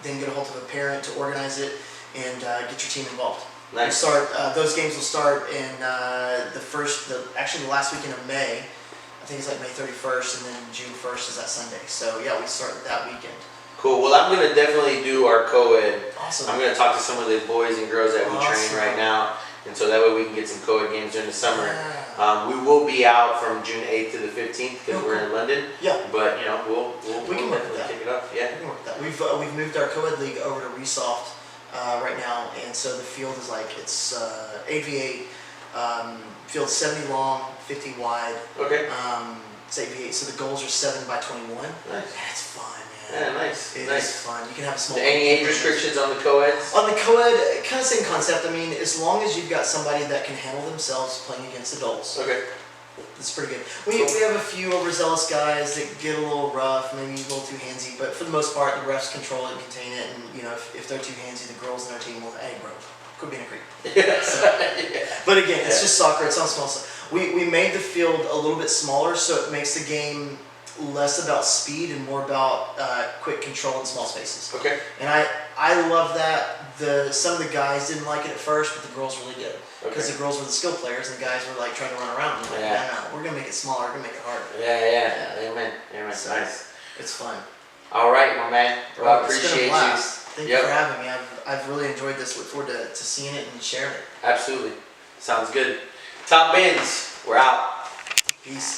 Speaker 3: then get a hold of a parent to organize it and get your team involved.
Speaker 2: Nice.
Speaker 3: We'll start. Those games will start in the last weekend of May. I think it's like May 31st, and then June 1st is that Sunday. So yeah, we start that weekend.
Speaker 2: Cool. Well, I'm going to definitely do our co-ed.
Speaker 3: Awesome.
Speaker 2: I'm going to talk to some of the boys and girls that we train right now, and so that way we can get some co-ed games during the summer.
Speaker 3: Yeah.
Speaker 2: We will be out from June 8th to the 15th because we're in London.
Speaker 3: Yeah.
Speaker 2: But we'll
Speaker 3: can work with
Speaker 2: definitely
Speaker 3: that.
Speaker 2: kick it up. Yeah.
Speaker 3: We can work with that. We've moved our co-ed league over to Resoft right now, and so the field is it's 8v8. Field's 70 long, 50 wide.
Speaker 2: Okay.
Speaker 3: It's 8v8, so the goals are 7 by 21.
Speaker 2: Nice.
Speaker 3: That's fun, man.
Speaker 2: Yeah, nice.
Speaker 3: It
Speaker 2: nice.
Speaker 3: is fun. You can have a small.
Speaker 2: Any age restrictions on the co-eds?
Speaker 3: On the co-ed, kind of same concept. I mean, as long as you've got somebody that can handle themselves playing against adults,
Speaker 2: Okay.
Speaker 3: it's pretty good. We have a few overzealous guys that get a little rough, maybe a little too handsy, but for the most part, the refs control it and contain it. And if they're too handsy, the girls in our team will, hey, bro, quit being a creep. But again, it's just soccer. It's on small stuff. We made the field a little bit smaller, so it makes the game less about speed and more about quick control in small spaces.
Speaker 2: Okay.
Speaker 3: And I love that. Some of the guys didn't like it at first, but the girls really did. Because the girls were the skill players and the guys were trying to run around. And no, we're gonna make it smaller. We're gonna make it harder.
Speaker 2: Yeah. Amen.
Speaker 3: So,
Speaker 2: Nice.
Speaker 3: It's fun.
Speaker 2: All right, my man. Well, I
Speaker 3: It's been a
Speaker 2: appreciate you.
Speaker 3: blast. Thank you for having me. I've really enjoyed this. Look forward to seeing it and sharing it.
Speaker 2: Absolutely. Sounds good. Top Bins. We're out.
Speaker 3: Peace.